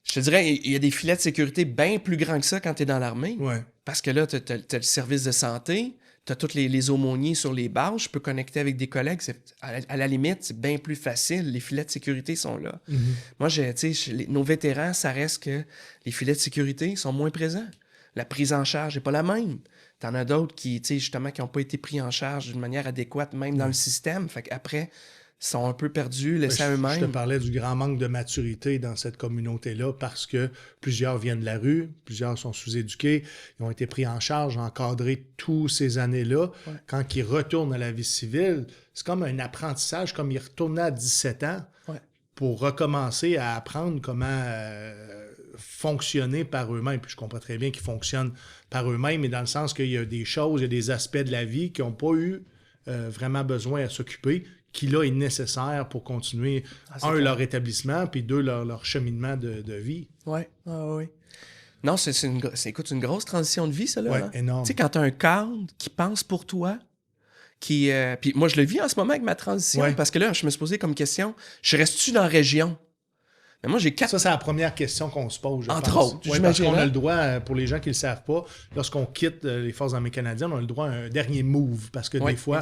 Je te dirais, il y a des filets de sécurité bien plus grands que ça quand tu es dans l'armée. Ouais. Parce que là, tu as le service de santé, tu as tous les aumôniers sur les bâches, je peux connecter avec des collègues. À la limite, c'est bien plus facile. Les filets de sécurité sont là. Mm-hmm. Moi, nos vétérans, ça reste que les filets de sécurité sont moins présents. La prise en charge n'est pas la même. T'en as d'autres qui, justement, qui n'ont pas été pris en charge d'une manière adéquate, même dans le système. Fait qu'après, ils sont un peu perdus, laissés à eux-mêmes. Je te parlais du grand manque de maturité dans cette communauté-là parce que plusieurs viennent de la rue, plusieurs sont sous-éduqués, ils ont été pris en charge, encadrés tous ces années-là. Ouais. Quand ils retournent à la vie civile, c'est comme un apprentissage, comme ils retournaient à 17 ans pour recommencer à apprendre comment fonctionner par eux-mêmes. Puis je comprends très bien qu'ils fonctionnent par eux-mêmes, mais dans le sens qu'il y a des choses, il y a des aspects de la vie qui n'ont pas eu vraiment besoin à s'occuper, qui là est nécessaire pour continuer, leur établissement, puis deux, leur cheminement de vie. Oui, oui. Non, c'est une grosse transition de vie, ça, là. Oui, hein? énorme. Tu sais, quand tu as un cadre qui pense pour toi, puis moi, je le vis en ce moment avec ma transition, parce que là, je me suis posé comme question, je reste-tu dans la région? Mais moi, j'ai 4... Ça, c'est la première question qu'on se pose, je pense. Entre autres, j'imagine. Parce qu'on a le droit, pour les gens qui ne le savent pas, lorsqu'on quitte les Forces armées canadiennes, on a le droit à un dernier move. Parce que des fois,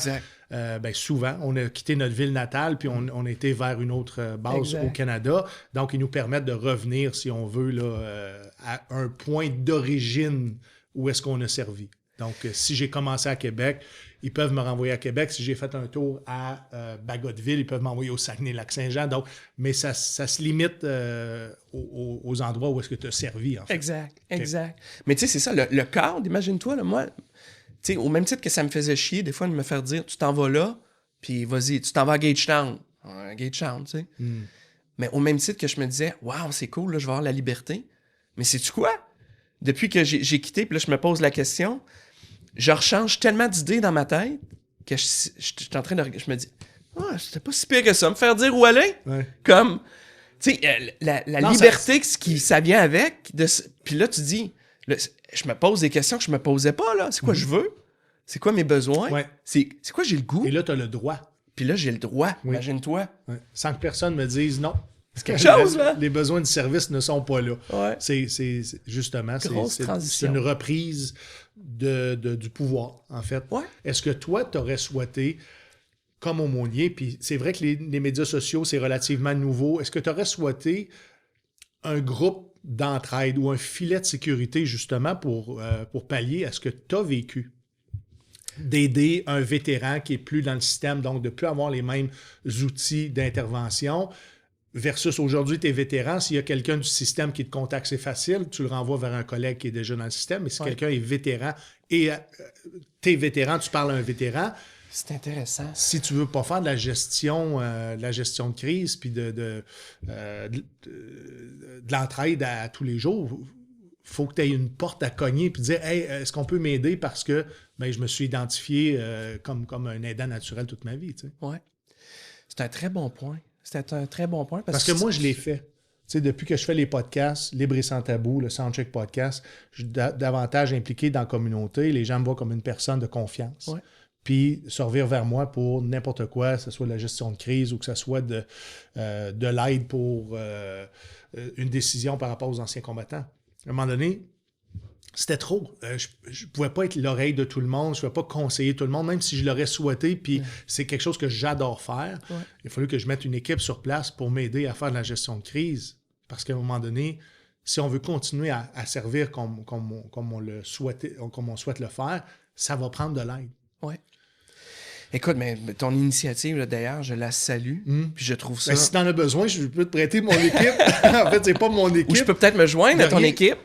souvent, on a quitté notre ville natale puis on a été vers une autre base au Canada. Donc, ils nous permettent de revenir, si on veut, là, à un point d'origine où est-ce qu'on a servi. Donc, si j'ai commencé à Québec, ils peuvent me renvoyer à Québec. Si j'ai fait un tour à Bagotville, ils peuvent m'envoyer au Saguenay-Lac-Saint-Jean. Donc, mais ça se limite aux endroits où est-ce que tu as servi, en fait. Exact. Mais tu sais, c'est ça, le cadre, imagine-toi, là, moi, tu sais, au même titre que ça me faisait chier, des fois, de me faire dire, tu t'en vas là, puis vas-y, tu t'en vas à Gagetown. Gagetown, tu sais. Mais au même titre que je me disais, waouh, c'est cool, là, je vais avoir la liberté. Mais sais-tu quoi? Depuis que j'ai quitté, puis là, je me pose la question... Je rechange tellement d'idées dans ma tête que je suis en train de... Je me dis, c'était pas si pire que ça, me faire dire où aller. Ouais. Comme, tu sais, la liberté, ça vient avec. Puis là, tu dis, je me pose des questions que je me posais pas, là. C'est quoi je veux? C'est quoi mes besoins? Ouais. C'est quoi j'ai le goût? Et là, tu as le droit. Puis là, j'ai le droit, imagine-toi. Ouais. Sans que personne me dise non. C'est quelque chose, là. Les besoins du service ne sont pas là. Ouais. C'est justement, c'est une reprise du pouvoir, en fait. Ouais. Est-ce que toi, tu aurais souhaité, comme aumônier, puis c'est vrai que les médias sociaux, c'est relativement nouveau, est-ce que tu aurais souhaité un groupe d'entraide ou un filet de sécurité, justement, pour pallier à ce que tu as vécu? D'aider un vétéran qui est plus dans le système, donc de ne plus avoir les mêmes outils d'intervention, versus aujourd'hui, tu es vétéran. S'il y a quelqu'un du système qui te contacte, c'est facile. Tu le renvoies vers un collègue qui est déjà dans le système. Mais si quelqu'un est vétéran et tu es vétéran, tu parles à un vétéran. C'est intéressant. Si tu veux pas faire de la gestion de crise puis de l'entraide à tous les jours, il faut que tu aies une porte à cogner puis dire « Hey, est-ce qu'on peut m'aider parce que je me suis identifié comme un aidant naturel toute ma vie. » Oui. C'est un très bon point. C'était un très bon point. Parce que moi, je l'ai fait. Tu sais, depuis que je fais les podcasts, Libre et sans tabou, le Soundcheck Podcast, je suis davantage impliqué dans la communauté. Les gens me voient comme une personne de confiance. Ouais. Puis se revirent vers moi pour n'importe quoi, que ce soit de la gestion de crise ou que ce soit de l'aide pour une décision par rapport aux anciens combattants. À un moment donné, c'était trop. Je ne pouvais pas être l'oreille de tout le monde. Je ne pouvais pas conseiller tout le monde, même si je l'aurais souhaité. Puis c'est quelque chose que j'adore faire. Ouais. Il a fallu que je mette une équipe sur place pour m'aider à faire de la gestion de crise. Parce qu'à un moment donné, si on veut continuer à servir comme on souhaite le faire, ça va prendre de l'aide. Oui. Écoute, mais ton initiative, là, d'ailleurs, je la salue. Puis je trouve ça... Ben, si tu en as besoin, je peux te prêter mon équipe. En fait, c'est pas mon équipe. Ou je peux peut-être me joindre à ton équipe.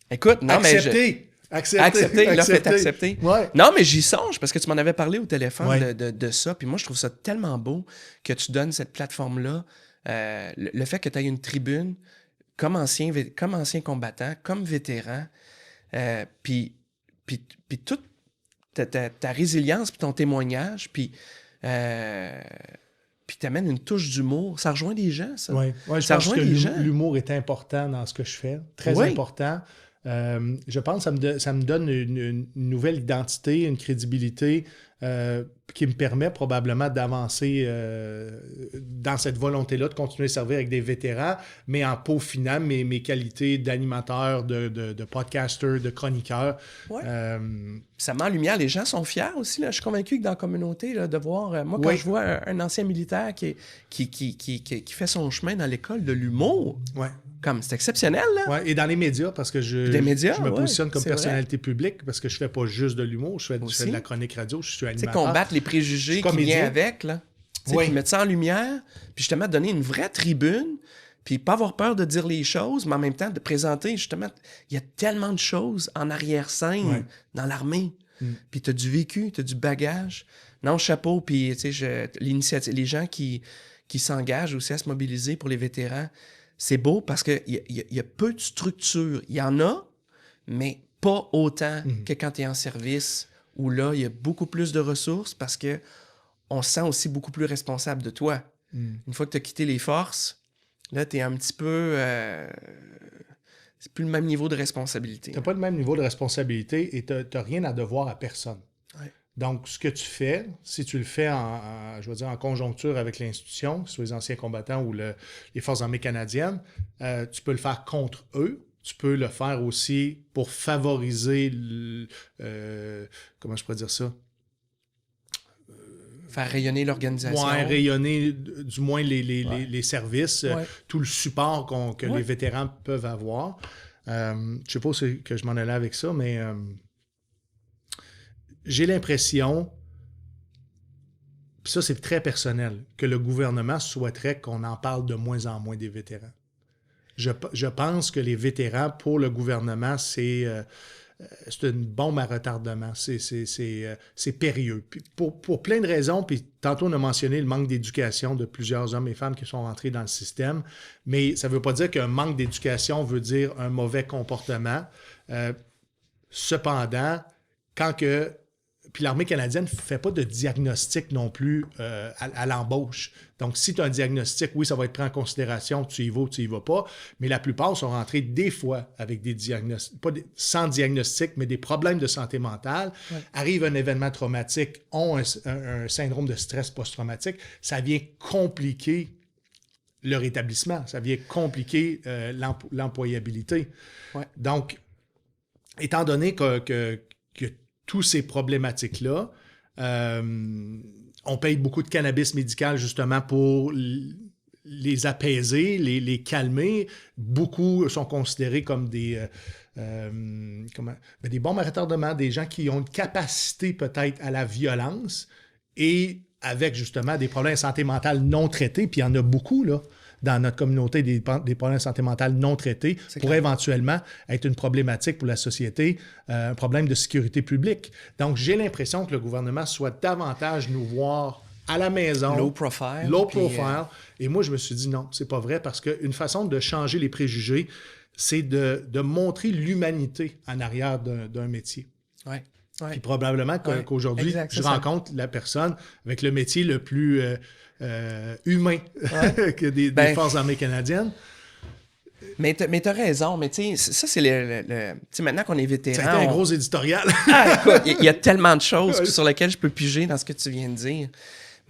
Écoute, non, Accepter. Accepter. Ouais. Non, mais j'y songe parce que tu m'en avais parlé au téléphone de ça. Puis moi, je trouve ça tellement beau que tu donnes cette plateforme-là. Le fait que tu aies une tribune comme ancien combattant, comme vétéran, puis toute ta résilience, puis ton témoignage, puis t'amènes une touche d'humour. Ça rejoint des gens, ça. Oui, je pense que l'humour est important dans ce que je fais. Très important. Je pense que ça me donne une nouvelle identité, une crédibilité qui me permet probablement d'avancer dans cette volonté-là, de continuer à servir avec des vétérans, mais en peaufinant mes qualités d'animateur, de podcaster, de chroniqueur. Ouais. Ça met en lumière. Les gens sont fiers aussi. Là. Je suis convaincu que dans la communauté, là, de voir... moi, quand je vois un ancien militaire qui fait son chemin dans l'école de l'humour... Ouais. Comme, c'est exceptionnel, là. Ouais, et dans les médias, parce que je me positionne comme personnalité publique, parce que je fais pas juste de l'humour, je fais de la chronique radio, je suis animateur. Tu sais, combattre les préjugés qui viennent avec, là. Tu sais, puis mettre ça en lumière, puis justement donner une vraie tribune, puis pas avoir peur de dire les choses, mais en même temps de présenter, justement, il y a tellement de choses en arrière-scène dans l'armée. Puis tu as du vécu, tu as du bagage. Non, chapeau, puis tu sais, l'initiative, les gens qui s'engagent aussi à se mobiliser pour les vétérans, c'est beau parce qu'il y a peu de structure. Il y en a, mais pas autant que quand tu es en service, où là, il y a beaucoup plus de ressources parce qu'on se sent aussi beaucoup plus responsable de toi. Une fois que tu as quitté les forces, là, tu es un petit peu... c'est plus le même niveau de responsabilité. Tu n'as pas le même niveau de responsabilité et tu n'as rien à devoir à personne. Ouais. Donc, ce que tu fais, si tu le fais en conjoncture avec l'institution, que ce soit les anciens combattants ou les Forces armées canadiennes, tu peux le faire contre eux. Tu peux le faire aussi pour favoriser, comment je pourrais dire ça? Faire rayonner l'organisation. Ouais, rayonner du moins les services, tout le support que les vétérans peuvent avoir. Je ne sais pas si que je m'en allais avec ça, mais... j'ai l'impression, puis ça c'est très personnel, que le gouvernement souhaiterait qu'on en parle de moins en moins des vétérans. Je pense que les vétérans, pour le gouvernement, c'est une bombe à retardement. C'est périlleux. Puis pour plein de raisons, puis tantôt on a mentionné le manque d'éducation de plusieurs hommes et femmes qui sont rentrés dans le système, mais ça ne veut pas dire qu'un manque d'éducation veut dire un mauvais comportement. Cependant, puis l'armée canadienne ne fait pas de diagnostic non plus à l'embauche. Donc, si tu as un diagnostic, oui, ça va être pris en considération, tu y vas ou tu y vas pas, mais la plupart sont rentrés des fois avec des diagnostics, sans diagnostic, mais des problèmes de santé mentale. Ouais. Arrive un événement traumatique, ont un syndrome de stress post-traumatique, ça vient compliquer leur établissement, ça vient compliquer l'employabilité. Ouais. Donc, étant donné que toutes ces problématiques-là, on paye beaucoup de cannabis médical justement pour les apaiser, les calmer. Beaucoup sont considérés comme des bombes à retardement, des gens qui ont une capacité peut-être à la violence et avec justement des problèmes de santé mentale non traités, puis il y en a beaucoup là, dans notre communauté, des problèmes de santé mentale non traités pourraient éventuellement être une problématique pour la société, un problème de sécurité publique. Donc, j'ai l'impression que le gouvernement souhaite davantage nous voir à la maison. Low profile. Et moi, je me suis dit non, c'est pas vrai, parce qu'une façon de changer les préjugés, c'est de montrer l'humanité en arrière d'un métier. Oui. Ouais. Puis probablement qu'aujourd'hui, je rencontre la personne avec le métier le plus humain que des Forces armées canadiennes. Mais t'as raison, mais tu sais, ça c'est tu sais, maintenant qu'on est vétéran... Ça a été un gros éditorial. Écoute, il y a tellement de choses sur lesquelles je peux piger dans ce que tu viens de dire.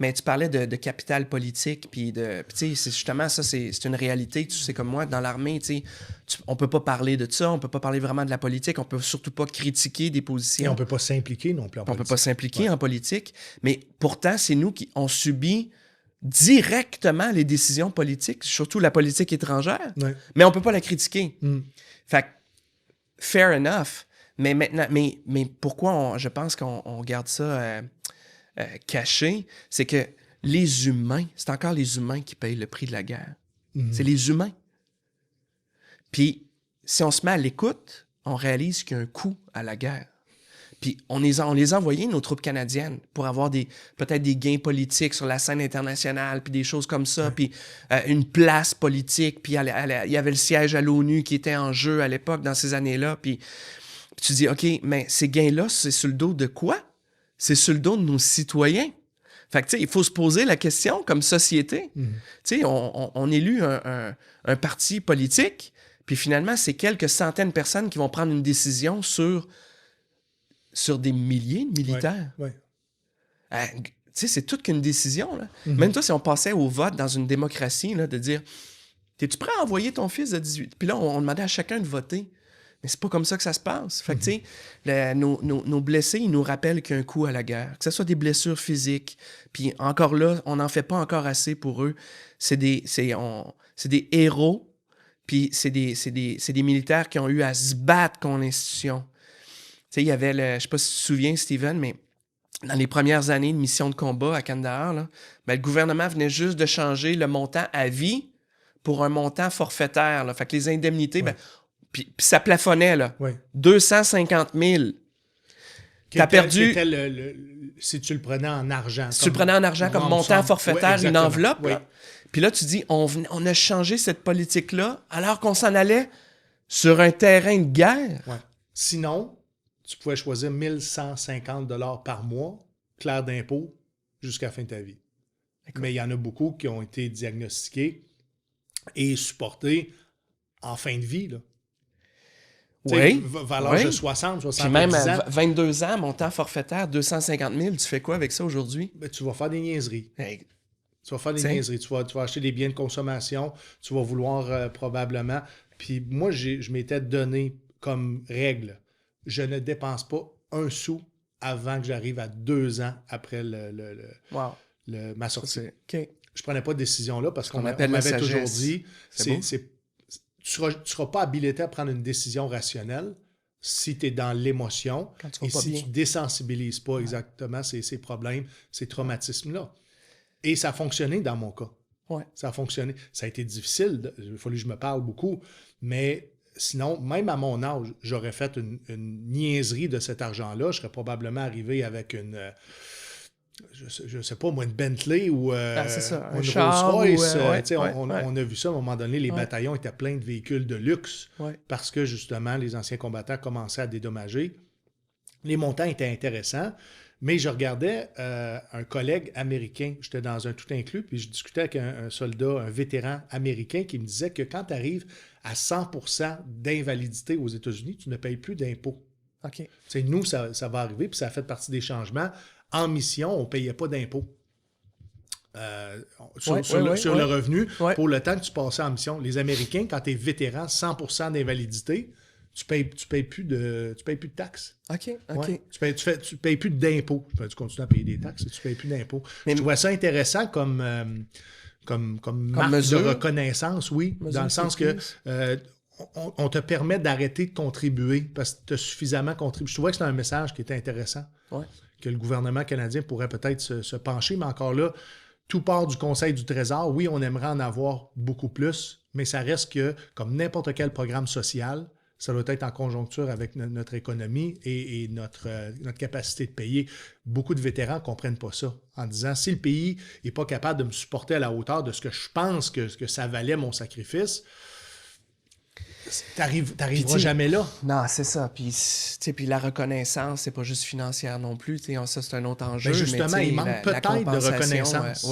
Mais tu parlais de capital politique, puis tu sais, c'est justement ça, c'est une réalité. Tu sais, comme moi, dans l'armée, tu sais, on peut pas parler de ça, on peut pas parler vraiment de la politique, on peut surtout pas critiquer des positions. Et on peut pas s'impliquer non plus en politique. On peut pas s'impliquer en politique, mais pourtant, c'est nous qui on subit directement les décisions politiques, surtout la politique étrangère, Ouais. mais on peut pas la critiquer. Mm. Fait que, fair enough. Mais maintenant, mais pourquoi je pense qu'on garde ça caché, c'est que les humains, c'est encore les humains qui payent le prix de la guerre. C'est les humains. Puis, si on se met à l'écoute, on réalise qu'il y a un coût à la guerre. Puis, on les a envoyés, nos troupes canadiennes, pour avoir peut-être des gains politiques sur la scène internationale, puis des choses comme ça, puis une place politique, puis il y avait le siège à l'ONU qui était en jeu à l'époque, dans ces années-là, puis tu dis, OK, mais ces gains-là, c'est sur le dos de quoi? C'est sur le dos de nos citoyens. Fait que, tu sais, il faut se poser la question comme société. Tu sais, on élit un parti politique, puis finalement, c'est quelques centaines de personnes qui vont prendre une décision sur des milliers de militaires. Ouais. Tu sais, c'est toute qu'une décision, là. Même toi, si on passait au vote dans une démocratie, là, de dire, t'es-tu prêt à envoyer ton fils de 18? Puis là, on demandait à chacun de voter. Mais c'est pas comme ça que ça se passe. Fait que, tu sais, nos blessés, ils nous rappellent qu'il y a un coût à la guerre. Que ce soit des blessures physiques, puis encore là, on n'en fait pas encore assez pour eux. C'est des héros, puis c'est des militaires qui ont eu à se battre contre l'institution. Tu sais, il y avait, je sais pas si tu te souviens, Steven, mais dans les premières années de mission de combat à Kandahar, là, ben, le gouvernement venait juste de changer le montant à vie pour un montant forfaitaire. Là. Fait que les indemnités, ben, puis ça plafonnait, là. 250 000. T'as perdu... si tu le prenais en argent. Si tu le prenais en argent comme montant forfaitaire, une enveloppe. Oui. Puis là, tu dis, on a changé cette politique-là alors qu'on s'en allait sur un terrain de guerre. Ouais. Sinon, tu pouvais choisir 1150 $ par mois, clair d'impôt, jusqu'à la fin de ta vie. D'accord. Mais il y en a beaucoup qui ont été diagnostiqués et supportés en fin de vie, là. Oui. Vers l'âge de 60, 70 ans. Puis même à 22 ans, montant forfaitaire, 250 000, tu fais quoi avec ça aujourd'hui? Ben, tu vas faire des niaiseries. Hey. Tu vas faire des niaiseries. Tu vas acheter des biens de consommation. Tu vas vouloir probablement... Puis moi, je m'étais donné comme règle, je ne dépense pas un sou avant que j'arrive à 2 ans après ma sortie. Okay. Je ne prenais pas de décision là parce qu'on m'avait toujours dit... Tu ne seras pas habilité à prendre une décision rationnelle si tu es dans l'émotion et si tu ne désensibilises pas exactement ces problèmes, ces traumatismes-là. Et ça a fonctionné dans mon cas. Ouais. Ça a fonctionné. Ça a été difficile. Il a fallu que je me parle beaucoup. Mais sinon, même à mon âge, j'aurais fait une niaiserie de cet argent-là. Je serais probablement arrivé avec une... je sais pas, moi, une Bentley ou une Rolls-Royce. On a vu ça à un moment donné, les bataillons étaient pleins de véhicules de luxe parce que, justement, les anciens combattants commençaient à dédommager. Les montants étaient intéressants, mais je regardais un collègue américain, j'étais dans un tout inclus, puis je discutais avec un soldat, un vétéran américain qui me disait que quand tu arrives à 100% d'invalidité aux États-Unis, tu ne payes plus d'impôts. Okay. Nous, ça va arriver, puis ça a fait partie des changements. En mission, on ne payait pas d'impôts sur le revenu pour le temps que tu passais en mission. Les Américains, quand tu es vétéran, 100% d'invalidité, tu payes plus de taxes. OK. Ouais. Tu payes plus d'impôts. Tu continues à payer des taxes et tu ne payes plus d'impôts. Je trouvais ça intéressant comme marque mesure, de reconnaissance, dans le sens que on te permet d'arrêter de contribuer parce que tu as suffisamment contribué. Je trouvais que c'était un message qui était intéressant. Ouais. Que le gouvernement canadien pourrait peut-être se pencher, mais encore là, tout part du Conseil du Trésor. Oui, on aimerait en avoir beaucoup plus, mais ça reste que, comme n'importe quel programme social, ça doit être en conjoncture avec notre économie et notre capacité de payer. Beaucoup de vétérans ne comprennent pas ça, en disant, si le pays n'est pas capable de me supporter à la hauteur de ce que je pense que ça valait mon sacrifice, t'arriveras jamais là. Non, c'est ça. Puis la reconnaissance, c'est pas juste financière non plus. Ça, c'est un autre enjeu. Mais justement, il manque peut-être de reconnaissance.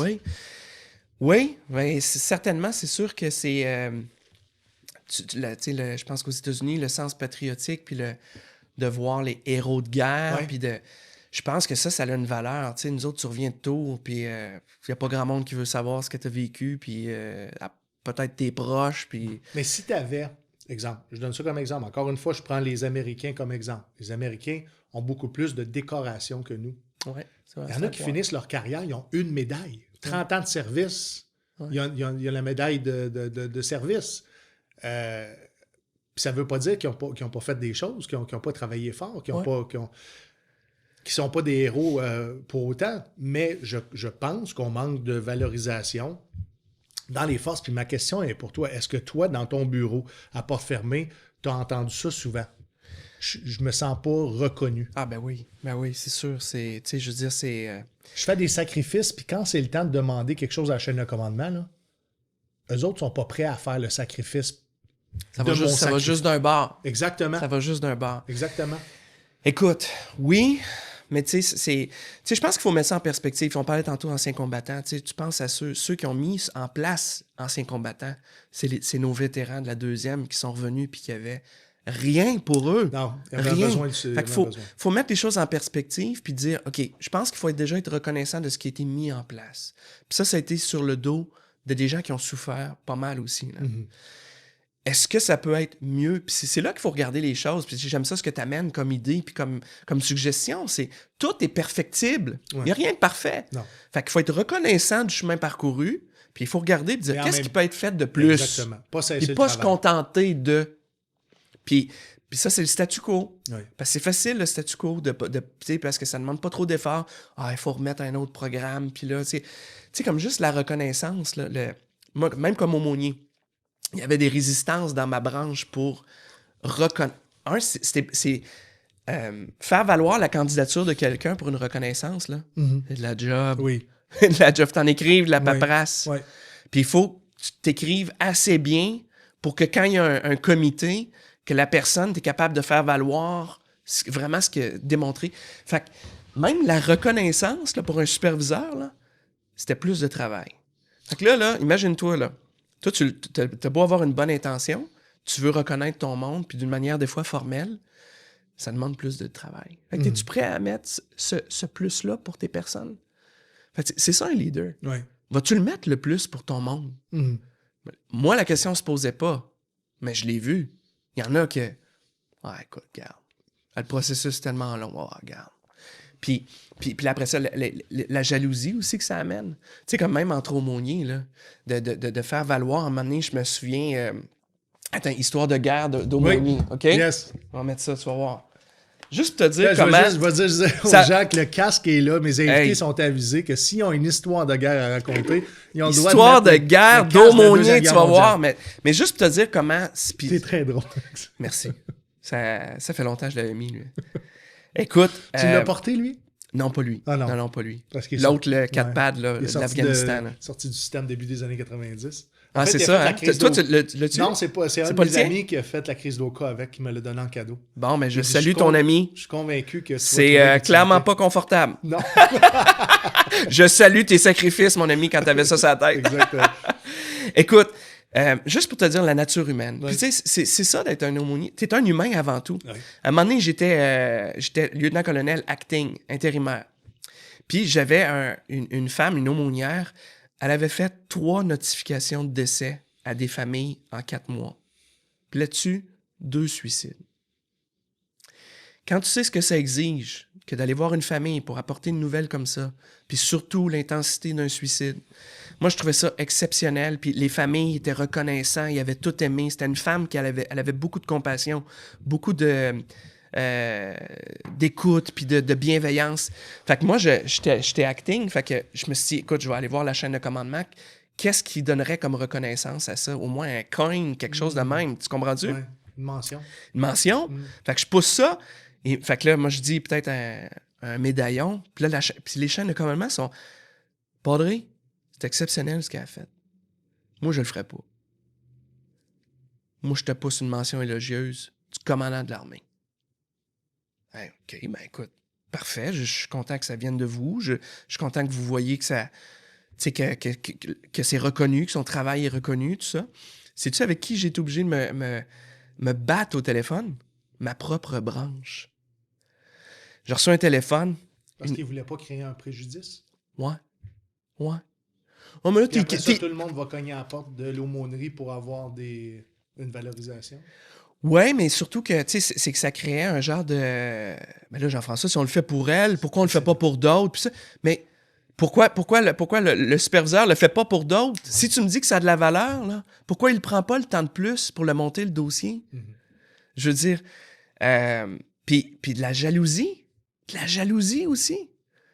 Oui, mais certainement, c'est sûr que c'est... je pense qu'aux États-Unis, le sens patriotique, puis de voir les héros de guerre, puis je pense que ça a une valeur. Nous autres, tu reviens de Tours, puis il n'y a pas grand monde qui veut savoir ce que tu as vécu, puis peut-être tes proches, puis... Mais si tu avais... Exemple, je donne ça comme exemple. Encore une fois, je prends les Américains comme exemple. Les Américains ont beaucoup plus de décorations que nous. Ouais, Il y en a qui finissent leur carrière, ils ont une médaille. 30 ans de service, il y a la médaille de service. Puis ça ne veut pas dire qu'ils n'ont pas fait des choses, qu'ils n'ont pas travaillé fort, qu'ils ne sont pas des héros pour autant. Mais je pense qu'on manque de valorisation dans les forces. Puis ma question est pour toi, est-ce que toi, dans ton bureau, à porte fermée, tu as entendu ça souvent? Je me sens pas reconnu. Ah ben oui, c'est sûr. Je veux dire, c'est... Je fais des sacrifices, puis quand c'est le temps de demander quelque chose à la chaîne de commandement, là, eux autres sont pas prêts à faire le sacrifice. Ça va juste d'un bord. Exactement. Ça va juste d'un bord. Exactement. Écoute, oui, mais tu sais, je pense qu'il faut mettre ça en perspective. On parlait tantôt d'anciens combattants. Tu penses à ceux qui ont mis en place anciens combattants. C'est nos vétérans de la 2e qui sont revenus puis qui avaient rien pour eux. Non, il y avait rien. besoin de Fait qu'il faut mettre les choses en perspective puis dire, OK, je pense qu'il faut déjà être reconnaissant de ce qui a été mis en place. Puis ça a été sur le dos de des gens qui ont souffert pas mal aussi. Là. Mm-hmm. Est-ce que ça peut être mieux? Puis c'est là qu'il faut regarder les choses. Puis j'aime ça ce que tu amènes comme idée puis comme suggestion. C'est tout est perfectible. Il n'y a rien de parfait. Non. Fait qu'il faut être reconnaissant du chemin parcouru. Puis il faut regarder et dire qu'est-ce qui peut être fait de plus. Exactement. Pas puis pas se contenter de. Puis ça, c'est le statu quo. Oui. Parce que c'est facile, le statu quo, parce que ça ne demande pas trop d'efforts. Ah, il faut remettre un autre programme. Puis là, tu sais, comme juste la reconnaissance. Là, moi, même comme aumônier, il y avait des résistances dans ma branche pour reconnaître. C'est faire valoir la candidature de quelqu'un pour une reconnaissance. Là. Mm-hmm. C'est de la job. Oui. De la job. T'en écrives, de la paperasse. Oui. Puis il faut que tu t'écrives assez bien pour que quand il y a un comité, que la personne, tu es capable de faire valoir vraiment ce que démontrer. Fait que même la reconnaissance là, pour un superviseur, là, c'était plus de travail. Fait que là imagine-toi, là, toi, tu as beau avoir une bonne intention, tu veux reconnaître ton monde, puis d'une manière des fois formelle, ça demande plus de travail. Fait que es-tu prêt à mettre ce plus-là pour tes personnes? Fait que c'est ça un leader. Oui. Vas-tu le mettre le plus pour ton monde? Mm-hmm. Moi, la question ne se posait pas, mais je l'ai vu. Il y en a que, écoute, regarde, le processus est tellement long, regarde. Puis après ça, la jalousie aussi que ça amène. Tu sais, comme même entre aumôniers, là, de faire valoir, à un moment donné, je me souviens, histoire de guerre d'aumônier, OK? Yes. On va mettre ça, tu vas voir. Juste pour te dire là, comment... Je vais dire aux gens que le casque est là. Mes invités sont avisés que s'ils ont une histoire de guerre à raconter, ils ont le droit de histoire de guerre d'aumônier, tu vas voir. Mais juste pour te dire comment... C'est très drôle. Merci. Ça fait longtemps que je l'avais mis, lui. Écoute... Tu l'as porté, lui? Non, pas lui. Ah, non. Non, pas lui. L'autre, le 4-pad de l'Afghanistan. Sorti du système début des années 90. En fait, c'est ça, hein? Toi, tu l'as-tu? Non, c'est pas. C'est un de mes amis qui a fait la crise d'Oka avec, qui me l'a donné en cadeau. Bon, mais je salue ton ami. Je suis convaincu que c'est clairement pas confortable. Non. Je salue tes sacrifices, mon ami, quand t'avais ça sur la tête. Exactement. Écoute, juste pour te dire la nature humaine. Oui. Puis tu sais, c'est ça d'être un aumônier. T'es un humain avant tout. Oui. À un moment donné, j'étais lieutenant-colonel acting, intérimaire. Puis j'avais une femme, une aumônière, elle avait fait 3 notifications de décès à des familles en 4 mois. Puis là-dessus, 2 suicides. Quand tu sais ce que ça exige, que d'aller voir une famille pour apporter une nouvelle comme ça, puis surtout l'intensité d'un suicide, moi, je trouvais ça exceptionnel. Puis les familles étaient reconnaissants, ils avaient tout aimé. C'était une femme qui elle avait beaucoup de compassion, beaucoup d'écoute puis de bienveillance. Fait que moi, j'étais acting, fait que je me suis dit, écoute, je vais aller voir la chaîne de commandement. Qu'est-ce qui donnerait comme reconnaissance à ça? Au moins un coin, quelque chose de même. Tu comprends-tu? Ouais, une mention. Une mention? Fait que je pousse ça. Et, fait que là, moi, je dis peut-être un médaillon. Puis là, puis les chaînes de commandement sont... Padre, c'est exceptionnel ce qu'elle a fait. Moi, je le ferais pas. Moi, je te pousse une mention élogieuse du commandant de l'armée. Hey, OK, ben écoute, parfait. Je suis content que ça vienne de vous. Je suis content que vous voyez que ça... Tu sais, que c'est reconnu, que son travail est reconnu, tout ça. Sais-tu avec qui j'ai été obligé de me battre au téléphone? Ma propre branche. J'ai reçu un téléphone. Parce qu'il ne voulait pas créer un préjudice? Ouais. Oh, mais là, après ça, tout le monde va cogner à la porte de l'aumônerie pour avoir une valorisation. Ouais, mais surtout que, tu sais, c'est que ça créait un genre de... Mais là, Jean-François, si on le fait pour elle, pourquoi on le fait pas pour d'autres? Puis Pourquoi le superviseur le fait pas pour d'autres? Si tu me dis que ça a de la valeur, là, pourquoi il prend pas le temps de plus pour le monter, le dossier? Je veux dire, puis de la jalousie. De la jalousie aussi.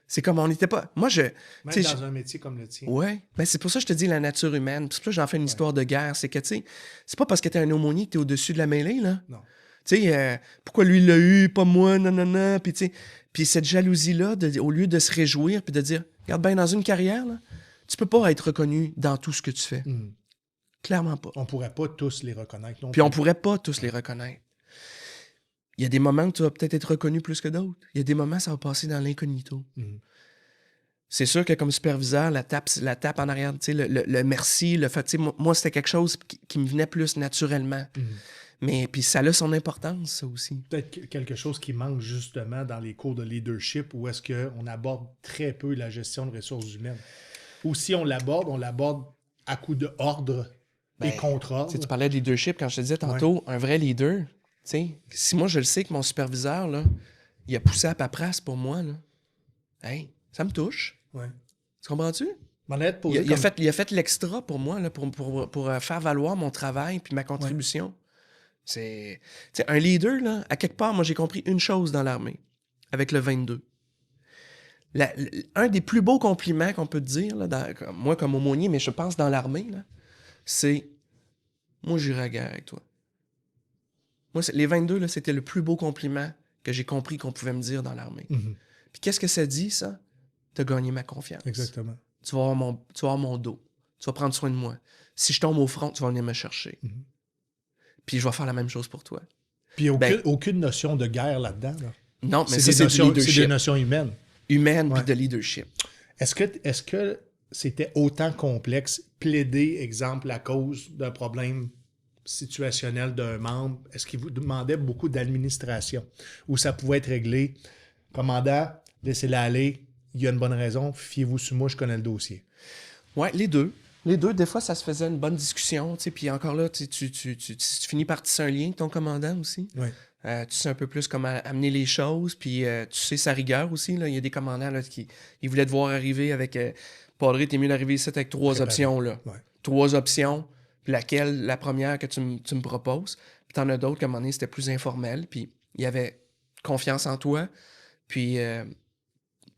C'est comme on n'était pas... Moi, Même dans un métier comme le tien. Ouais. Ben, c'est pour ça que je te dis la nature humaine. C'est pour ça que j'en fais une histoire de guerre. C'est que, tu sais, c'est pas parce que t'es un aumônier que t'es au-dessus de la mêlée, là. Non. Tu sais, pourquoi lui il l'a eu, pas moi, non. Puis, tu sais, puis cette jalousie-là, au lieu de se réjouir puis de dire, regarde bien, dans une carrière, là, tu peux pas être reconnu dans tout ce que tu fais. Clairement pas. On pourrait pas tous les reconnaître. Puis on pourrait pas tous les reconnaître. Il y a des moments où tu vas peut-être être reconnu plus que d'autres. Il y a des moments où ça va passer dans l'incognito. C'est sûr que comme superviseur, la tape en arrière, tu sais, le merci, le fait, tu sais, moi, c'était quelque chose qui me venait plus naturellement. Mais puis ça a son importance, ça aussi. Peut-être quelque chose qui manque justement dans les cours de leadership où est-ce qu'on aborde très peu la gestion de ressources humaines. Ou si on l'aborde à coup de ordre et contre-ordre. Tu parlais de leadership quand je te disais tantôt, un vrai leader, tu sais, si moi je le sais que mon superviseur, là, il a poussé à paperasse pour moi, là, hey, ça me touche. Ouais. Tu comprends-tu? Il a fait l'extra pour moi, là, pour faire valoir mon travail puis ma contribution. Ouais. C'est un leader, là, à quelque part, moi, j'ai compris une chose dans l'armée, avec le 22. Un des plus beaux compliments qu'on peut te dire, là, moi comme aumônier, mais je pense dans l'armée, là, c'est « Moi, j'irai à la guerre avec toi. » Moi, les 22, là, c'était le plus beau compliment que j'ai compris qu'on pouvait me dire dans l'armée. Puis qu'est-ce que ça dit, ça? T'as gagné ma confiance. Exactement. Tu vas avoir mon dos. Tu vas prendre soin de moi. Si je tombe au front, tu vas venir me chercher. Puis je vais faire la même chose pour toi. Puis aucune notion de guerre là-dedans. Là. Non, mais c'est des notions humaines. Humaines puis de leadership. Est-ce que c'était autant complexe plaider, exemple, la cause d'un problème situationnel d'un membre? Est-ce qu'il vous demandait beaucoup d'administration? Ou ça pouvait être réglé? Commandant, laissez-la aller. Il y a une bonne raison. Fiez-vous sur moi, je connais le dossier. Oui, les deux. Les deux, des fois, ça se faisait une bonne discussion, tu sais, puis encore là, tu finis par tisser un lien avec ton commandant aussi. Oui. Tu sais un peu plus comment amener les choses, puis tu sais sa rigueur aussi. Là. Il y a des commandants là, qui voulaient te voir arriver avec... Padré, t'es mieux d'arriver ici avec 3 options. Là. Ouais. 3 options, puis la première que tu me proposes. Puis t'en as d'autres, qu'à un moment donné, c'était plus informel, puis il y avait confiance en toi. Puis...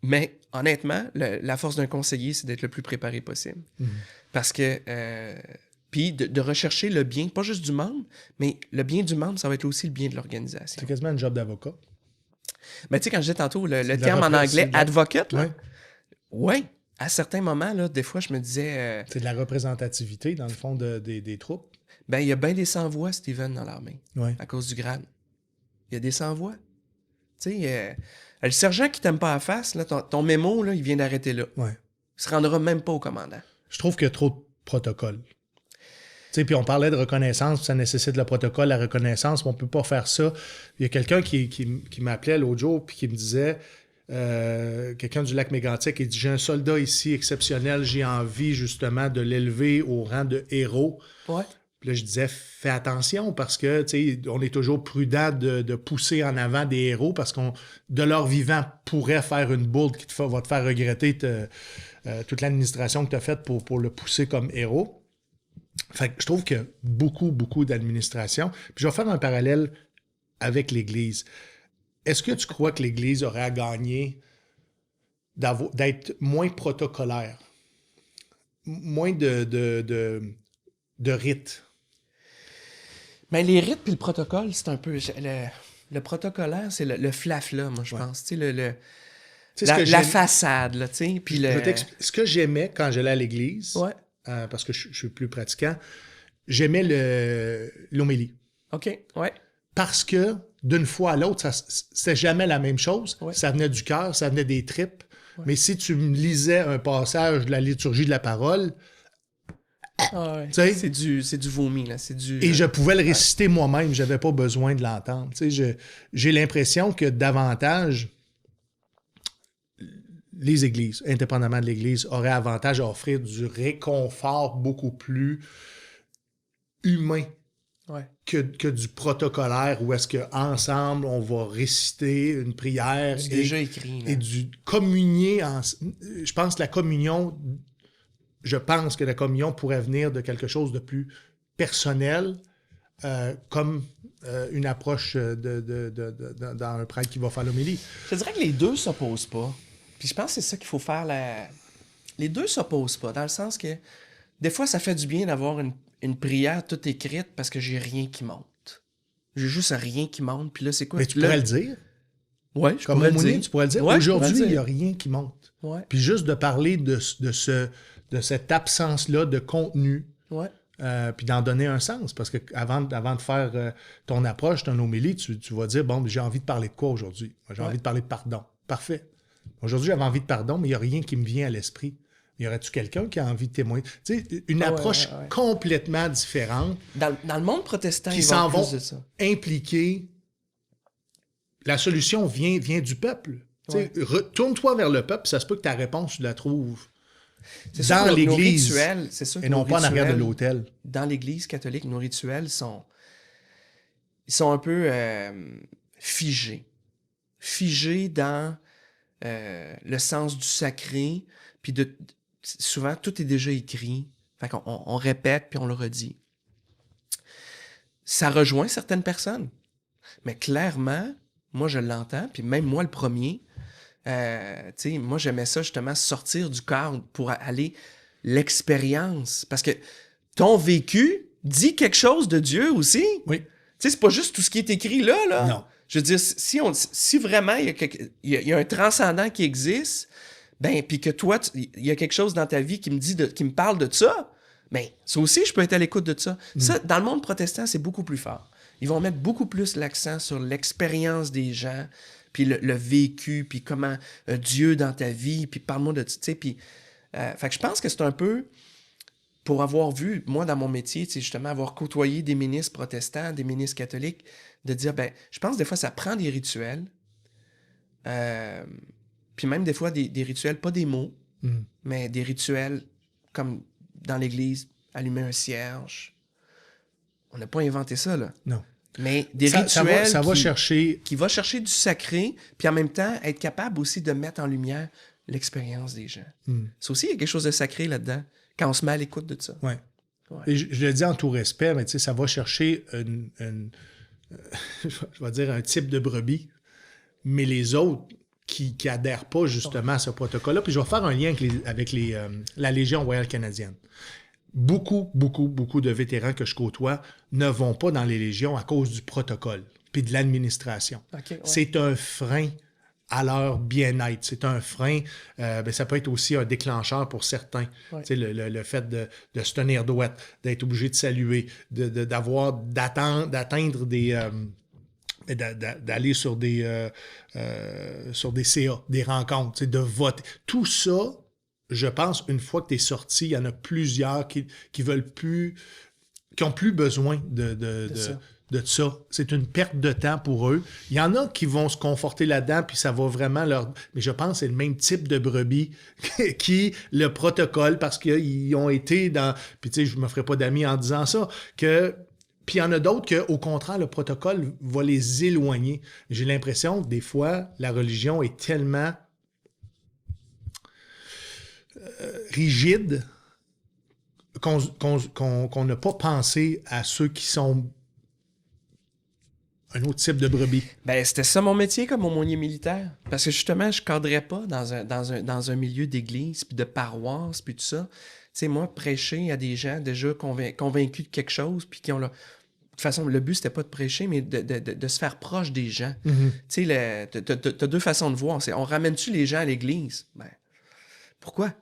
mais honnêtement, la force d'un conseiller, c'est d'être le plus préparé possible. Parce que... puis de rechercher le bien, pas juste du membre, mais le bien du membre, ça va être aussi le bien de l'organisation. C'est quasiment un job d'avocat. Mais tu sais, quand je disais tantôt, le terme en anglais, advocate, là, ouais, à certains moments, là, des fois, je me disais... c'est de la représentativité, dans le fond, des troupes. Ben, il y a bien des sans-voix, Steven, dans l'armée, à cause du grade. Il y a des sans-voix. Tu sais, le sergent qui t'aime pas à face, là, ton mémo, là, il vient d'arrêter là. Ouais. Il se rendra même pas au commandant. Je trouve qu'il y a trop de protocoles. Puis on parlait de reconnaissance, ça nécessite le protocole, la reconnaissance, mais on ne peut pas faire ça. Il y a quelqu'un qui m'appelait l'autre jour puis qui me disait, quelqu'un du lac Mégantic, il dit « J'ai un soldat ici exceptionnel, j'ai envie justement de l'élever au rang de héros. » Ouais. Puis là, je disais « Fais attention parce que on est toujours prudent de pousser en avant des héros parce qu'on de leur vivant pourrait faire une bourde qui va te faire regretter toute l'administration que tu as faite pour le pousser comme héros. » Fait que je trouve qu'il y a beaucoup, beaucoup d'administration. Puis je vais faire un parallèle avec l'Église. Est-ce que tu crois que l'Église aurait à gagner d'être moins protocolaire, moins de rites? Mais les rites puis le protocole, c'est un peu... Le protocolaire, c'est le flafla, moi, je pense. Tu sais, la façade, là, tu sais. Puis ce que j'aimais quand j'allais à l'Église... Ouais. parce que je suis plus pratiquant, j'aimais l'homélie. OK, ouais. Parce que d'une fois à l'autre, c'était jamais la même chose. Ouais. Ça venait du cœur, ça venait des tripes. Ouais. Mais si tu me lisais un passage de la liturgie de la parole, c'est du vomi, là. Et je pouvais le réciter moi-même, j'avais pas besoin de l'entendre. J'ai l'impression que davantage... les églises, indépendamment de l'Église, auraient avantage à offrir du réconfort beaucoup plus humain Ouais. que du protocolaire où est-ce qu'ensemble, on va réciter une prière C'est déjà écrit. Là. et du communier. Je pense que la communion pourrait venir de quelque chose de plus personnel, comme une approche dans un prêtre qui va faire l'homélie. Je dirais que les deux s'opposent pas. Puis je pense que c'est ça qu'il faut faire. Les deux s'opposent pas, dans le sens que des fois, ça fait du bien d'avoir une prière toute écrite parce que j'ai rien qui monte. J'ai juste rien qui monte. Puis là, c'est quoi? Mais tu pourrais le dire. Oui, je Comme pourrais le Mouni, dire. tu pourrais le dire. Ouais, Aujourd'hui, il n'y a rien qui monte. Ouais. Puis juste de parler de cette absence-là de contenu, Ouais. puis d'en donner un sens. Parce que avant de faire ton approche, ton homélie, tu vas dire, bon, j'ai envie de parler de quoi aujourd'hui? J'ai envie de parler de pardon. Parfait. Aujourd'hui, j'avais envie de pardon, mais il n'y a rien qui me vient à l'esprit. Y aurait-tu quelqu'un qui a envie de témoigner? Tu sais, une approche complètement différente. Dans le monde protestant, qui ils s'en vont vont plus de ça. impliquer. La solution vient du peuple. Ouais. Tourne-toi vers le peuple, ça se peut que ta réponse, tu la trouves Dans l'église rituels, c'est sûr et non pas en arrière de l'autel. Dans l'église catholique, nos rituels sont un peu figés. Figés dans le sens du sacré, puis souvent, tout est déjà écrit. Fait qu'on on répète, puis on le redit. Ça rejoint certaines personnes. Mais clairement, moi, je l'entends, puis même moi, le premier, moi, j'aimais ça, justement, sortir du cadre pour aller l'expérience. Parce que ton vécu dit quelque chose de Dieu aussi. Oui. Tu sais, c'est pas juste tout ce qui est écrit là. Non. Je veux dire, si vraiment il y a un transcendant qui existe, ben, puis que toi, il y a quelque chose dans ta vie qui me parle de ça, ben, ça aussi, je peux être à l'écoute de ça. Ça, dans le monde protestant, c'est beaucoup plus fort. Ils vont mettre beaucoup plus l'accent sur l'expérience des gens, puis le vécu, puis comment Dieu dans ta vie, puis parle-moi de... Tu sais, puis... fait que je pense que c'est un peu... Pour avoir vu, moi, dans mon métier, justement, avoir côtoyé des ministres protestants, des ministres catholiques, de dire, ben, je pense des fois, ça prend des rituels, puis même des fois, des rituels, pas des mots, mais des rituels comme dans l'Église, allumer un cierge. On n'a pas inventé ça, là. Non. Mais des rituels qui va chercher du sacré, puis en même temps, être capable aussi de mettre en lumière l'expérience des gens. C'est aussi, il y a quelque chose de sacré là-dedans, quand on se met à l'écoute de ça. Ouais. Et je le dis en tout respect, mais tu sais, ça va chercher je vais dire un type de brebis, mais les autres qui adhèrent pas justement à ce protocole-là. Puis je vais faire un lien avec la Légion royale canadienne. Beaucoup de vétérans que je côtoie ne vont pas dans les légions à cause du protocole puis de l'administration. Okay, ouais. C'est un frein à leur bien-être. C'est un frein, ça peut être aussi un déclencheur pour certains. Ouais. Le fait de se tenir droit, d'être obligé de saluer, d'atteindre des... d'aller sur des CA, des rencontres, de voter. Tout ça, je pense, une fois que tu es sorti, il y en a plusieurs qui veulent plus, qui n'ont plus besoin de ça. C'est une perte de temps pour eux. Il y en a qui vont se conforter là-dedans, puis ça va vraiment leur... Mais je pense que c'est le même type de brebis qui le protocole, parce qu'ils ont été dans... Puis tu sais, je ne me ferai pas d'amis en disant ça, que... Puis il y en a d'autres qu'au contraire, le protocole va les éloigner. J'ai l'impression que des fois, la religion est tellement rigide qu'on n'a pas pensé à ceux qui sont un autre type de brebis. Ben, c'était ça mon métier comme aumônier militaire. Parce que justement, je ne cadrais pas dans un milieu d'église, puis de paroisse, puis tout ça. Tu sais, moi, prêcher à des gens déjà convaincus de quelque chose, puis qui ont... De toute façon, le but, c'était pas de prêcher, mais de se faire proche des gens. Mm-hmm. Tu sais, t'as deux façons de voir. On ramène-tu les gens à l'église? Ben, pourquoi?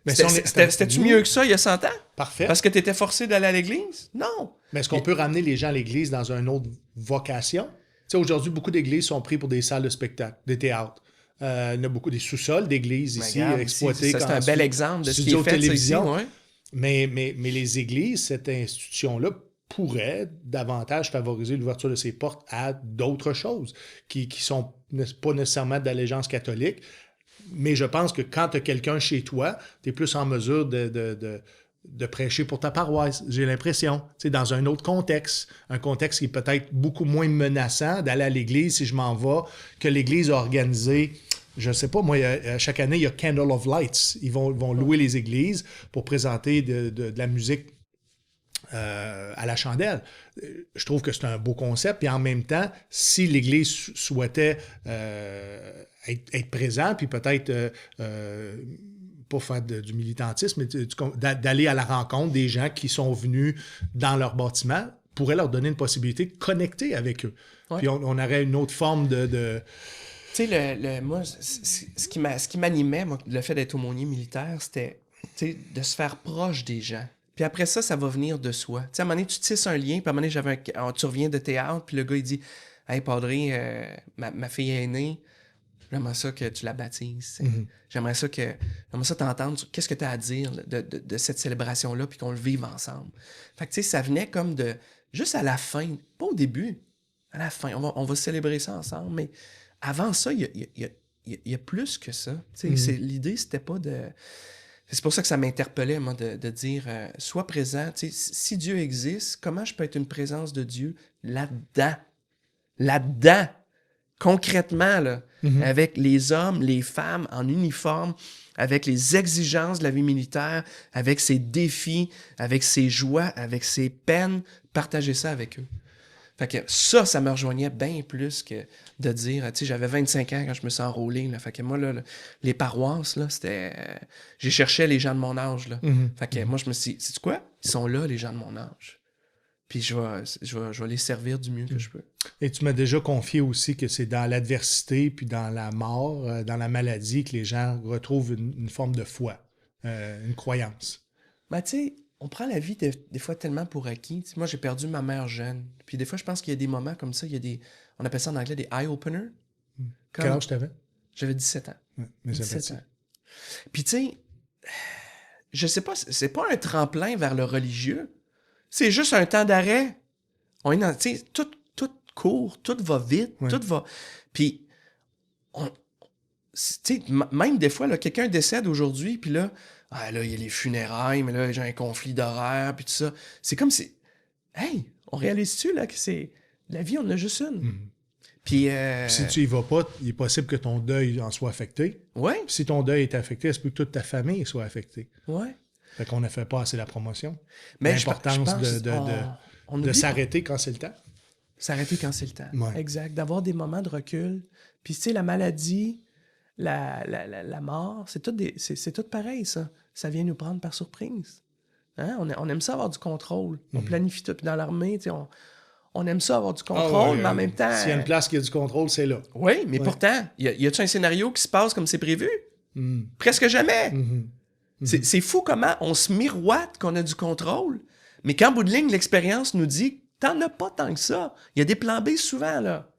C'était-tu mieux que ça il y a 100 ans? Parfait. Parce que tu étais forcé d'aller à l'église? Non. Mais est-ce qu'on peut ramener les gens à l'église dans une autre vocation? Tu sais, aujourd'hui, beaucoup d'églises sont prises pour des salles de spectacle, des théâtres. Il y a beaucoup des sous-sols d'églises ici exploités. C'est un bel exemple de ce qui est fait, télévision. Ça ici, ouais. Mais les églises, cette institution-là, pourrait davantage favoriser l'ouverture de ses portes à d'autres choses qui sont pas nécessairement d'allégeance catholique. Mais je pense que quand tu as quelqu'un chez toi, tu es plus en mesure de de prêcher pour ta paroisse, j'ai l'impression. Tu sais, dans un autre contexte, un contexte qui est peut-être beaucoup moins menaçant d'aller à l'église si je m'en vais, que l'église a organisé. Je ne sais pas, moi, chaque année, il y a Candle of Lights. Ils vont louer les églises pour présenter de la musique à la chandelle. Je trouve que c'est un beau concept. Puis en même temps, si l'Église souhaitait être présent, puis peut-être pas faire du militantisme, mais d'aller à la rencontre des gens qui sont venus dans leur bâtiment, pourrait leur donner une possibilité de connecter avec eux. Ouais. Puis on aurait une autre forme de... Tu sais, moi, ce qui m'animait, moi, le fait d'être aumônier militaire, c'était de se faire proche des gens. Puis après ça, ça va venir de soi. Tu sais, à un moment donné, tu tisses un lien, puis à un moment donné, tu reviens de théâtre, puis le gars, il dit « Hey, Padré, ma fille est née, j'aimerais ça que tu la baptises. Mm-hmm. J'aimerais ça t'entendre qu'est-ce que tu as à dire de cette célébration-là, puis qu'on le vive ensemble. » Fait que tu sais, ça venait comme de... Juste à la fin, pas au début, à la fin, on va célébrer ça ensemble, mais avant ça, il y a plus que ça. Tu sais, l'idée, c'était pas de... C'est pour ça que ça m'interpellait, moi, de dire sois présent. Tu sais, si Dieu existe, comment je peux être une présence de Dieu là-dedans? Là-dedans! Concrètement, là, avec les hommes, les femmes en uniforme, avec les exigences de la vie militaire, avec ses défis, avec ses joies, avec ses peines, partager ça avec eux. Fait que ça me rejoignait bien plus que de dire, tu sais, j'avais 25 ans quand je me suis enrôlé, là. Fait que moi, là, les paroisses, là, c'était... j'ai cherché les gens de mon âge, là. Fait que moi, je me suis dit, sais-tu quoi? Ils sont là, les gens de mon âge. Puis je vais les servir du mieux que je peux. Et tu m'as déjà confié aussi que c'est dans l'adversité, puis dans la mort, dans la maladie, que les gens retrouvent une forme de foi, une croyance. Ben, tu sais, on prend la vie des fois tellement pour acquis. T'sais, moi, j'ai perdu ma mère jeune. Puis des fois, je pense qu'il y a des moments comme ça, il y a des... On appelle ça en anglais des eye-openers. Quel âge t'avais? J'avais 17 ans. Ouais, mais 17 ans. Puis tu sais, je sais pas, c'est pas un tremplin vers le religieux. C'est juste un temps d'arrêt. On est dans... Tu sais, tout court, tout va vite, tout va... Puis, tu sais, même des fois, là, quelqu'un décède aujourd'hui, puis là, là, il y a les funérailles, mais là, j'ai un conflit d'horaire, puis tout ça. C'est comme si... Hey, on réalise-tu, là, que c'est... La vie, on en a juste une. Puis... si tu y vas pas, il est possible que ton deuil en soit affecté. Oui. Si ton deuil est affecté, est-ce que toute ta famille soit affectée? Oui. Fait qu'on ne fait pas assez la promotion. Mais l'importance de s'arrêter quand c'est le temps. S'arrêter quand c'est le temps. Ouais. Exact. D'avoir des moments de recul. Puis, tu sais, la maladie, la mort, c'est tout pareil, ça. Ça vient nous prendre par surprise. Hein? On aime ça avoir du contrôle. On planifie tout. Puis dans l'armée, tu sais, on aime ça avoir du contrôle, mais en même temps... S'il y a une place qui a du contrôle, c'est là. Oui, mais pourtant, y a-tu un scénario qui se passe comme c'est prévu? Presque jamais. C'est fou comment on se miroite qu'on a du contrôle, mais qu'en bout de ligne, l'expérience nous dit t'en as pas tant que ça. Il y a des plans B souvent, là.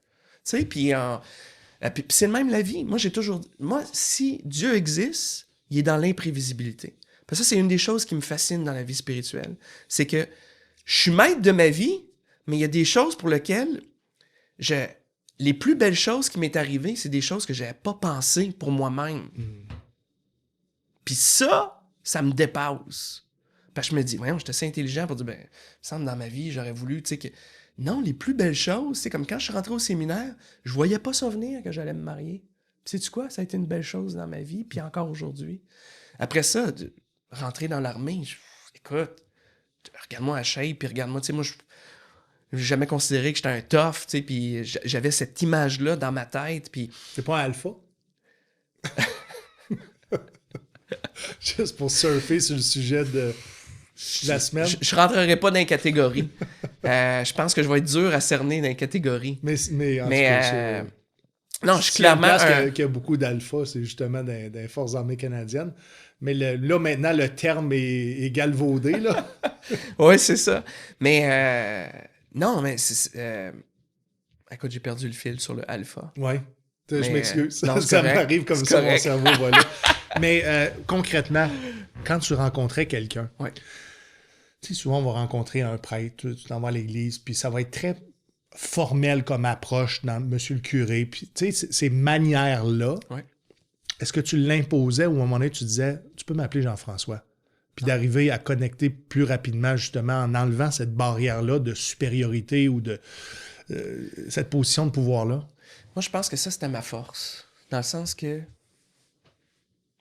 Tu sais, puis c'est le même la vie. Moi, si Dieu existe, il est dans l'imprévisibilité. Parce que ça, c'est une des choses qui me fascine dans la vie spirituelle. C'est que je suis maître de ma vie, mais il y a des choses pour lesquelles les plus belles choses qui m'est arrivées, c'est des choses que je n'avais pas pensées pour moi-même. Puis ça me dépasse. Parce que je me dis, voyons, j'étais assez intelligent pour dire, il me semble dans ma vie, j'aurais voulu, tu sais, que... Non, les plus belles choses, c'est comme quand je suis rentré au séminaire, je voyais pas ça venir que j'allais me marier. Puis sais-tu quoi? Ça a été une belle chose dans ma vie, puis encore aujourd'hui. Après ça, rentrer dans l'armée, écoute, regarde-moi à shape, puis regarde-moi, tu sais, moi, j'ai jamais considéré que j'étais un tough, tu sais, puis j'avais cette image-là dans ma tête, puis... C'est pas un alpha? Juste pour surfer sur le sujet de la semaine. Je rentrerai pas dans les catégories. Je pense que je vais être dur à cerner dans les catégories. Mais en tout cas, non, je suis clairement... qu'il y a beaucoup d'alpha, c'est justement dans les Forces armées canadiennes. Mais là, maintenant, le terme est galvaudé, là. Oui, c'est ça. Mais... non, mais... Écoute, j'ai perdu le fil sur le alpha. Oui. Je m'excuse. Non, ça m'arrive comme ça, mon cerveau va là. Mais concrètement, quand tu rencontrais quelqu'un, tu sais, souvent on va rencontrer un prêtre, tu t'en vas à l'église, puis ça va être très formel comme approche dans Monsieur le curé. Puis tu sais, ces manières-là, est-ce que tu l'imposais ou à un moment donné tu disais, tu peux m'appeler Jean-François? puis d'arriver à connecter plus rapidement, justement, en enlevant cette barrière-là de supériorité ou de cette position de pouvoir-là? Moi, je pense que ça, c'était ma force. Dans le sens que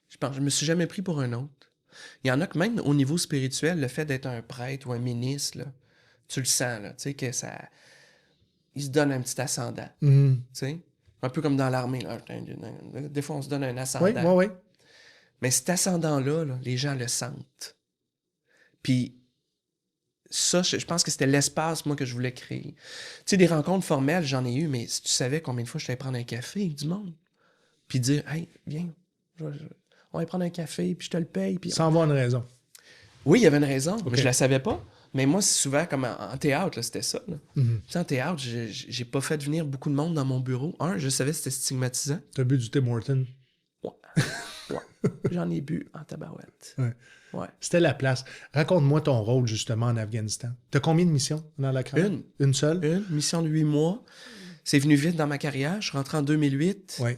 je me suis jamais pris pour un autre. Il y en a que même au niveau spirituel, le fait d'être un prêtre ou un ministre, là, tu le sens, là, tu sais, que ça... Il se donne un petit ascendant, tu sais. Un peu comme dans l'armée, là. Des fois, on se donne un ascendant. Oui. Mais cet ascendant-là, là, les gens le sentent. Puis ça, je pense que c'était l'espace, moi, que je voulais créer. Tu sais, des rencontres formelles, j'en ai eu, mais si tu savais combien de fois je suis allé prendre un café avec du monde, puis dire, hey, viens, on va prendre un café, puis je te le paye. Puis Sans avoir une raison. oui, il y avait une raison, Okay. mais je la savais pas. Mais moi, c'est souvent comme en théâtre, là, c'était ça. Là. Tu sais, en théâtre, j'ai pas fait venir beaucoup de monde dans mon bureau. Je savais que c'était stigmatisant. T'as bu du Tim Hortons? Ouais. J'en ai bu en tabarouette. Ouais. C'était la place. Raconte-moi ton rôle, justement, en Afghanistan. T'as combien de missions dans la carrière? Une seule? Une mission de 8 mois. C'est venu vite dans ma carrière. Je suis rentré en 2008. Oui.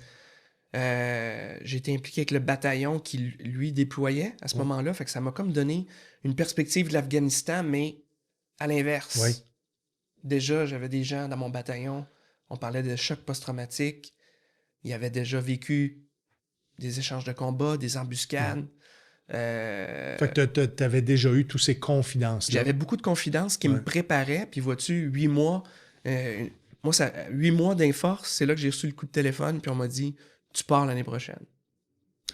J'ai été impliqué avec le bataillon qui, lui, déployait à ce moment-là. Fait que ça m'a comme donné une perspective de l'Afghanistan, mais à l'inverse. Oui. Déjà, j'avais des gens dans mon bataillon. On parlait de choc post-traumatique. Ils avaient déjà vécu des échanges de combats, des embuscades. Fait que t'avais déjà eu tous ces confidences-là. J'avais beaucoup de confidences qui me préparaient. Puis vois-tu, 8 mois... 8 mois d'inforce, c'est là que j'ai reçu le coup de téléphone, puis on m'a dit... Tu pars l'année prochaine.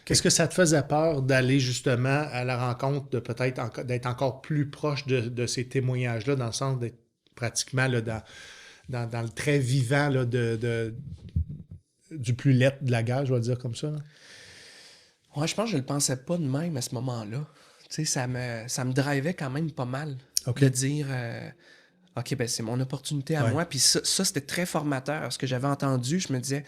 Est-ce que ça te faisait peur d'aller justement à la rencontre, de peut-être d'être encore plus proche de ces témoignages-là, dans le sens d'être pratiquement là, dans le trait vivant là, du plus laid de la guerre, je vais le dire comme ça? Là? Ouais, je pense que je le pensais pas de même à ce moment-là. Tu sais, ça me drivait quand même pas mal de dire OK, ben c'est mon opportunité à moi. Puis ça, c'était très formateur. Ce que j'avais entendu, je me disais...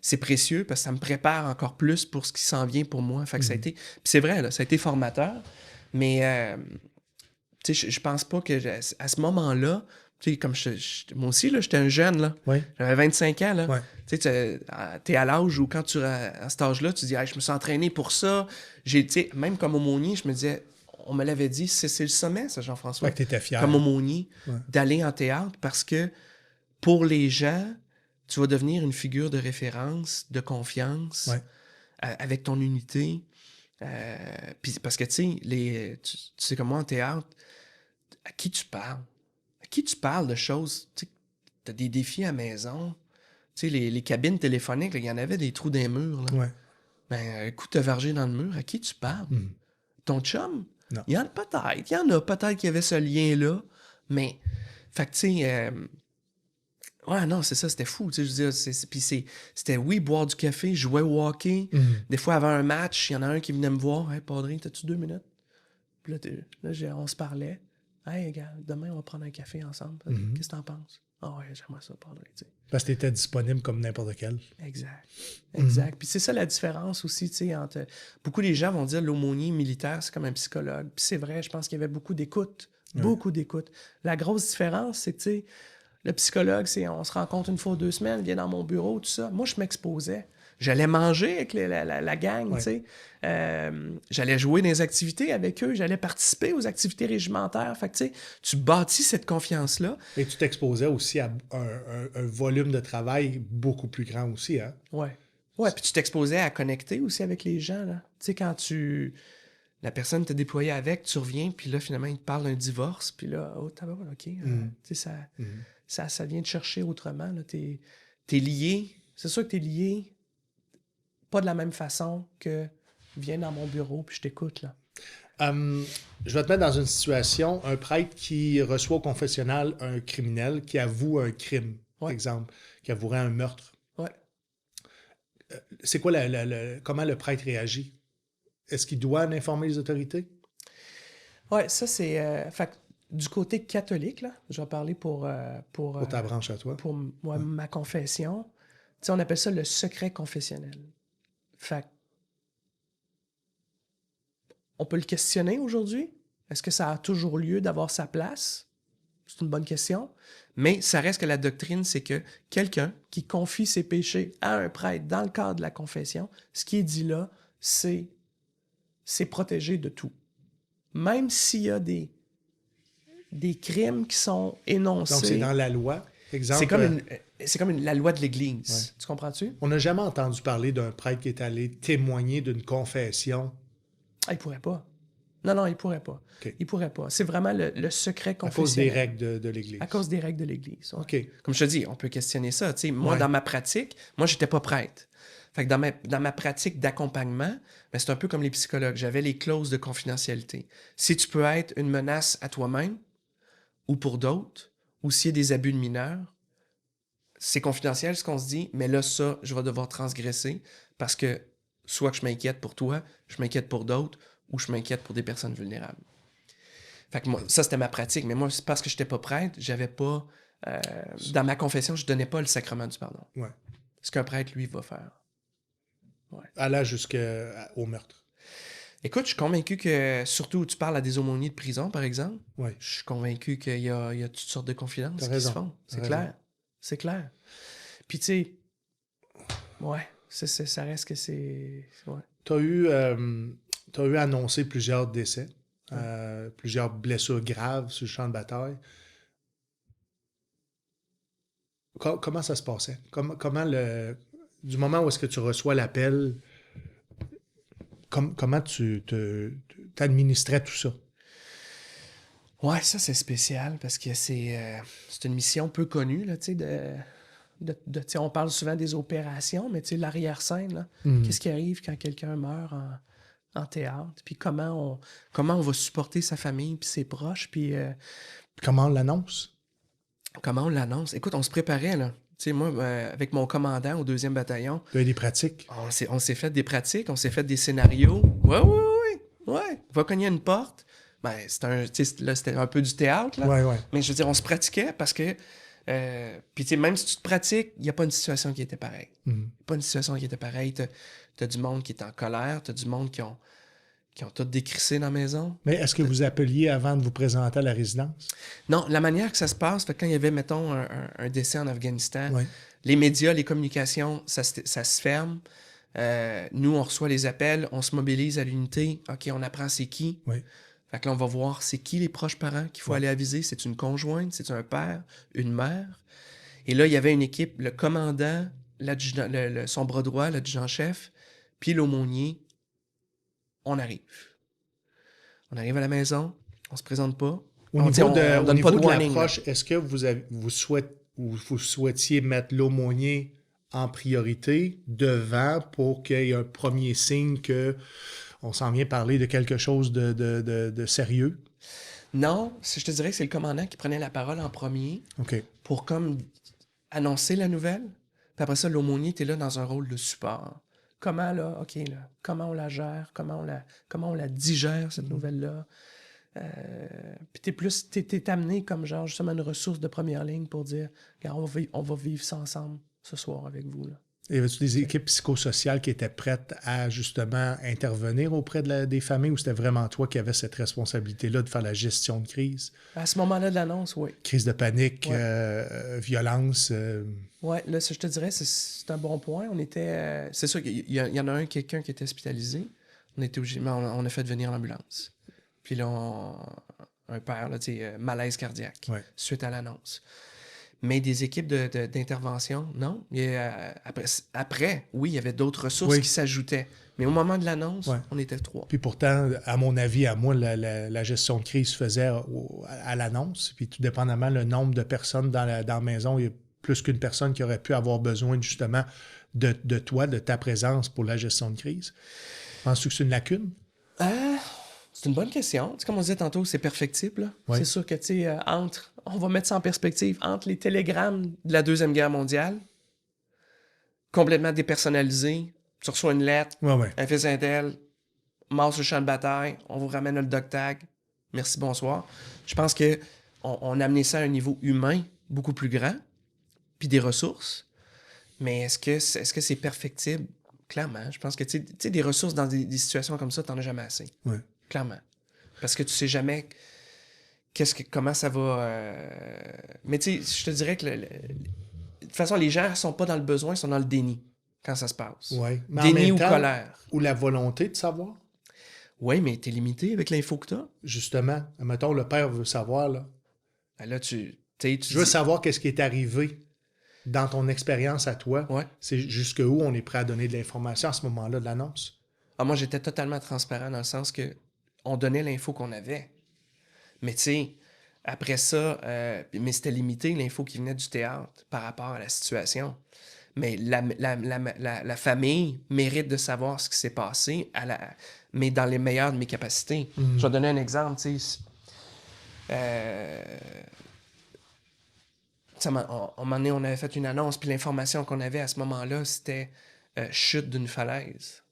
C'est précieux parce que ça me prépare encore plus pour ce qui s'en vient pour moi. Fait que ça a été... Puis c'est vrai, là, ça a été formateur. Mais, tu sais, je pense pas que... À ce moment-là, tu sais, comme moi aussi, là, j'étais un jeune, là. Oui. J'avais 25 ans, là. Oui. Tu sais, t'es à l'âge où quand à cet âge-là, tu dis, hey, je me suis entraîné pour ça. Tu sais, même comme aumônier, je me disais... On me l'avait dit, c'est le sommet, ça, Jean-François. Fait que t'étais fier. Comme aumônier, d'aller en théâtre parce que pour les gens... Tu vas devenir une figure de référence, de confiance, avec ton unité. Puis parce que, tu sais comme moi, en théâtre, à qui tu parles? À qui tu parles de choses? Tu as des défis à la maison. Tu sais, les cabines téléphoniques, il y en avait des trous dans les murs. Là. Ouais. Ben, un coup de vargé dans le mur, à qui tu parles? Ton chum? Non. Il y en a peut-être. Il y en a peut-être qu'il y avait ce lien-là. Mais, fait que, tu sais... Ouais, non, c'est ça, c'était fou. Tu sais, je veux dire, puis c'était, oui, boire du café, jouer au hockey. Des fois, avant un match, il y en a un qui venait me voir. Hey, Padre, t'as-tu 2 minutes? Puis là, on se parlait. Hey, gars, demain, on va prendre un café ensemble. Qu'est-ce que t'en penses? Ah ouais, j'aimerais ça, Padre. Tu sais. Parce que t'étais disponible comme n'importe quel. Exact. Puis c'est ça la différence aussi, tu sais, entre... Beaucoup de gens vont dire l'aumônier militaire, c'est comme un psychologue. Puis c'est vrai, je pense qu'il y avait beaucoup d'écoute. Beaucoup d'écoute. La grosse différence, c'est que, tu sais, le psychologue, c'est on se rencontre une fois ou 2 semaines, viens dans mon bureau, tout ça. Moi, je m'exposais. J'allais manger avec la gang, tu sais. J'allais jouer dans les activités avec eux. J'allais participer aux activités régimentaires. Fait que, tu sais, tu bâtis cette confiance-là. Et tu t'exposais aussi à un volume de travail beaucoup plus grand aussi, hein? Ouais, puis tu t'exposais à connecter aussi avec les gens, là. Tu sais, quand la personne t'a déployé avec, tu reviens, puis là, finalement, il te parle d'un divorce, puis là, oh, t'as OK. Tu sais, ça vient te chercher autrement. T'es lié. C'est sûr que t'es lié pas de la même façon que viens dans mon bureau puis je t'écoute. Là. Je vais te mettre dans une situation, un prêtre qui reçoit au confessionnal un criminel qui avoue un crime, par exemple, qui avouerait un meurtre. C'est quoi comment le prêtre réagit? Est-ce qu'il doit en informer les autorités? Oui, ça c'est... du côté catholique, là, je vais parler pour ta branche à toi. Pour ma confession. Tu sais, on appelle ça le secret confessionnel. Fait on peut le questionner aujourd'hui. Est-ce que ça a toujours lieu d'avoir sa place? C'est une bonne question. Mais ça reste que la doctrine, c'est que quelqu'un qui confie ses péchés à un prêtre dans le cadre de la confession, ce qui est dit là, c'est protégé de tout. même s'il y a des crimes qui sont énoncés... Donc, c'est dans la loi. Exemple, c'est comme la loi de l'Église. Ouais. Tu comprends-tu? On n'a jamais entendu parler d'un prêtre qui est allé témoigner d'une confession. Ah, il pourrait pas. Non, il pourrait pas. Okay. Il pourrait pas. C'est vraiment le secret confessionnel. À cause des règles de l'Église. À cause des règles de l'Église. Ouais. Okay. Comme je te dis, on peut questionner ça. T'sais, moi, dans ma pratique, moi, j'étais pas prêtre. Fait que dans ma pratique d'accompagnement, ben, c'est un peu comme les psychologues. J'avais les clauses de confidentialité. Si tu peux être une menace à toi-même ou pour d'autres, ou s'il y a des abus de mineurs, c'est confidentiel ce qu'on se dit, mais là, ça, je vais devoir transgresser parce que soit que je m'inquiète pour toi, je m'inquiète pour d'autres, ou je m'inquiète pour des personnes vulnérables. Fait que moi, ça, c'était ma pratique. Mais moi, c'est parce que je n'étais pas prêtre, j'avais pas... dans ma confession, je ne donnais pas le sacrement du pardon. Ouais. Ce qu'un prêtre, lui, va faire. Ouais. Allant jusqu'au meurtre. Écoute, je suis convaincu que, surtout où tu parles à des aumôniers de prison, par exemple, ouais. Je suis convaincu qu'il y a toutes sortes de confidences qui se font. C'est clair. C'est clair. Puis, tu sais, ouais, ça reste que c'est... Ouais. Tu as eu annoncé plusieurs décès, plusieurs blessures graves sur le champ de bataille. Comment ça se passait? Comment du moment où est-ce que tu reçois l'appel, comment tu t'administrais tout ça? Ouais, ça, c'est spécial parce que c'est une mission peu connue, là, tu sais, on parle souvent des opérations, mais tu sais, l'arrière-scène, qu'est-ce qui arrive quand quelqu'un meurt en théâtre, puis comment on va supporter sa famille puis ses proches, puis... Comment on l'annonce? Comment on l'annonce? Écoute, on se préparait, là. Tu sais, moi, avec mon commandant au 2e bataillon... Tu as eu des pratiques? On s'est fait des pratiques, on s'est fait des scénarios. Ouais. Va cogner à une porte. Ben, c'était un peu du théâtre, là. Ouais. Mais je veux dire, on se pratiquait parce que... puis, tu sais, même si tu te pratiques, il n'y a pas une situation qui était pareille. Pas une situation qui était pareille. T'as du monde qui est en colère, t'as du monde qui ont tout décrissé dans la maison. Mais est-ce que vous appeliez avant de vous présenter à la résidence? Non, la manière que ça se passe, quand il y avait, mettons, un décès en Afghanistan, ouais. Les médias, les communications, ça se ferme. Nous, on reçoit les appels, on se mobilise à l'unité. OK, on apprend c'est qui. Oui. Fait que là, on va voir c'est qui les proches parents qu'il faut aller aviser. C'est une conjointe, c'est un père, une mère. Et là, il y avait une équipe, le commandant, son bras droit, l'adjudant-chef, puis l'aumônier. On arrive. On arrive à la maison, on se présente pas. Au niveau de warning, l'approche, est-ce que vous souhaitiez mettre l'aumônier en priorité devant pour qu'il y ait un premier signe qu'on s'en vient parler de quelque chose de sérieux? Non, je te dirais que c'est le commandant qui prenait la parole en premier pour comme annoncer la nouvelle. Puis après ça, l'aumônier était là dans un rôle de support. Comment là, OK, là, comment on la gère, comment on la digère, cette nouvelle-là. Puis t'es amené comme genre justement une ressource de première ligne pour dire, regarde, on va vivre ça ensemble ce soir avec vous. Là. Y avait-tu des équipes psychosociales qui étaient prêtes à justement intervenir auprès des familles ou c'était vraiment toi qui avais cette responsabilité-là de faire la gestion de crise? À ce moment-là de l'annonce, oui. Crise de panique, violence. Oui, là, je te dirais, c'est un bon point. On était... c'est sûr qu'il y en a quelqu'un qui était hospitalisé. On était obligé, mais on a fait venir l'ambulance. Puis là, un père, là, malaise cardiaque suite à l'annonce. Mais des équipes d'intervention, non. Après, oui, il y avait d'autres ressources qui s'ajoutaient. Mais au moment de l'annonce, on était 3. Puis pourtant, à mon avis, à moi, la gestion de crise se faisait à l'annonce. Puis tout dépendamment le nombre de personnes dans la maison, il y a plus qu'une personne qui aurait pu avoir besoin justement de toi, de ta présence pour la gestion de crise. Penses-tu que c'est une lacune? C'est une bonne question. Tu sais, comme on disait tantôt, c'est perfectible. Oui. C'est sûr que, tu sais, on va mettre ça en perspective, entre les télégrammes de la Deuxième Guerre mondiale, complètement dépersonnalisés, tu reçois une lettre, un fils intel, mort sur le champ de bataille, on vous ramène le doc tag, merci, bonsoir. Je pense qu'on a amené ça à un niveau humain beaucoup plus grand, puis des ressources. Mais est-ce que c'est perfectible? Clairement. Je pense que, tu sais, des ressources dans des situations comme ça, t'en as jamais assez. Oui. Clairement. Parce que tu sais jamais comment ça va... Mais tu sais, je te dirais que de toute façon, les gens ne sont pas dans le besoin, ils sont dans le déni quand ça se passe. Oui. Déni ou colère. Ou la volonté de savoir. Oui, mais t'es limité avec l'info que t'as. Justement, mettons, le père veut savoir, là. Ben là, tu Je veux savoir qu'est-ce qui est arrivé dans ton expérience à toi. Ouais. C'est jusqu'où on est prêt à donner de l'information à ce moment-là de l'annonce. Ah, moi, j'étais totalement transparent dans le sens que on donnait l'info qu'on avait. Mais tu sais, après ça, mais c'était limité l'info qui venait du théâtre par rapport à la situation. Mais la famille mérite de savoir ce qui s'est passé, mais dans les meilleures de mes capacités. Je vais donner un exemple, tu sais. Un moment donné, on avait fait une annonce, puis l'information qu'on avait à ce moment-là, c'était chute d'une falaise.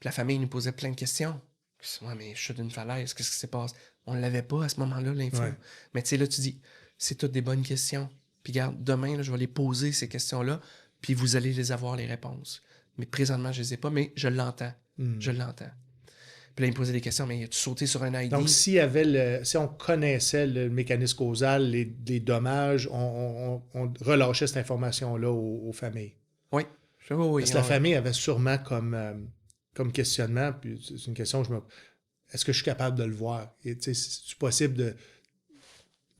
Puis la famille nous posait plein de questions. Ouais, mais chute d'une falaise, qu'est-ce qui se passe? On ne l'avait pas à ce moment-là, l'info. Ouais. Mais tu sais, là, tu dis, c'est toutes des bonnes questions. Puis regarde, demain, là, je vais les poser, ces questions-là, puis vous allez les avoir, les réponses. Mais présentement, je ne les ai pas, mais je l'entends. Je l'entends. Puis là, il me posait des questions, mais as-tu sauté sur un ID? Donc, si on connaissait le mécanisme causal, les dommages, on relâchait cette information-là aux familles. Oui. Oui. Parce que la famille avait sûrement comme questionnement, puis c'est une question que est-ce que je suis capable de le voir? C'est possible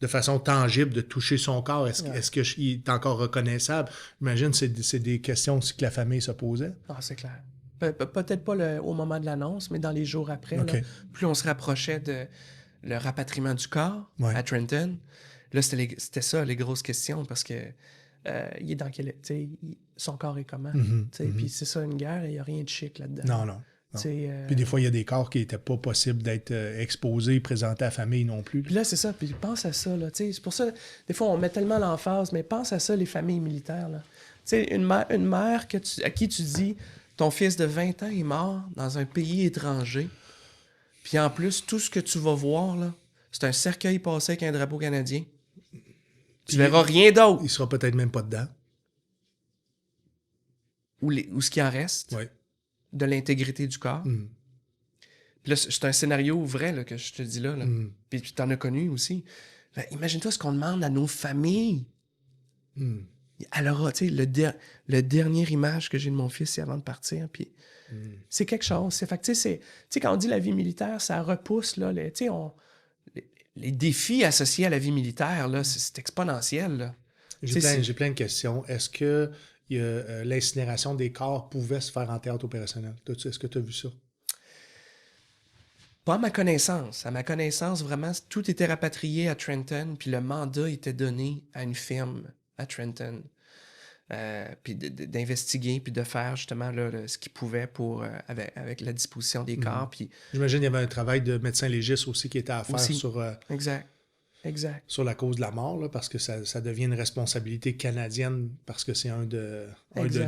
de façon tangible de toucher son corps? Est-ce qu'il est encore reconnaissable? J'imagine que c'est des questions aussi que la famille se posait. Ah, c'est clair. Peut-être pas au moment de l'annonce, mais dans les jours après, Okay. là, plus on se rapprochait de le rapatriement du corps à Trenton, là, c'était ça, les grosses questions, parce que il est dans son corps est comment? Puis c'est ça, une guerre, il n'y a rien de chic là-dedans. Non. Puis des fois, il y a des corps qui n'étaient pas possibles d'être exposés, présentés à la famille non plus. Puis là, c'est ça. Puis pense à ça. Là, c'est pour ça, des fois, on met tellement l'emphase, mais pense à ça, les familles militaires. Là. Une mère à qui tu dis, ton fils de 20 ans est mort dans un pays étranger. Puis en plus, tout ce que tu vas voir, là, c'est un cercueil passé avec un drapeau canadien. Tu verras rien d'autre. Il sera peut-être même pas dedans. Ou ce qui en reste. Ouais. De l'intégrité du corps. Puis là, c'est un scénario vrai là, que je te dis là. Puis tu en as connu aussi. Là, imagine-toi ce qu'on demande à nos familles. Alors, tu sais, le dernière image que j'ai de mon fils, c'est avant de partir. Puis c'est quelque chose. Fait que, tu sais, quand on dit la vie militaire, ça repousse là, les défis associés à la vie militaire, là, c'est exponentiel. Là. J'ai plein de questions. Est-ce que l'incinération des corps pouvait se faire en théâtre opérationnel? Est-ce que tu as vu ça? Pas à ma connaissance. À ma connaissance, vraiment, tout était rapatrié à Trenton, puis le mandat était donné à une firme à Trenton. Puis d'investiguer, puis de faire justement là, ce qu'ils pouvaient pour, avec la disposition des corps. Puis, j'imagine qu'il y avait un travail de médecin légiste aussi qui était à faire sur... Exact. Sur la cause de la mort, là, parce que ça devient une responsabilité canadienne parce que c'est un de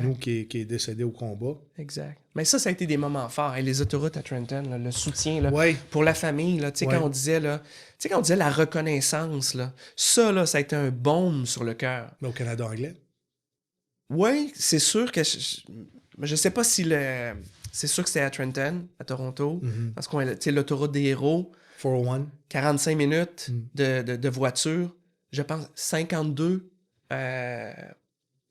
nous qui est décédé au combat. Exact. Mais ça a été des moments forts. Et les autoroutes à Trenton, là, le soutien là, ouais. pour la famille, là, quand on disait la reconnaissance, là, ça a été un baume sur le cœur. Mais au Canada anglais? Oui, c'est sûr que... Je sais pas si c'est sûr que c'était à Trenton, à Toronto, parce qu'on l'autoroute des héros... 401. 45 minutes de voiture. Je pense 52...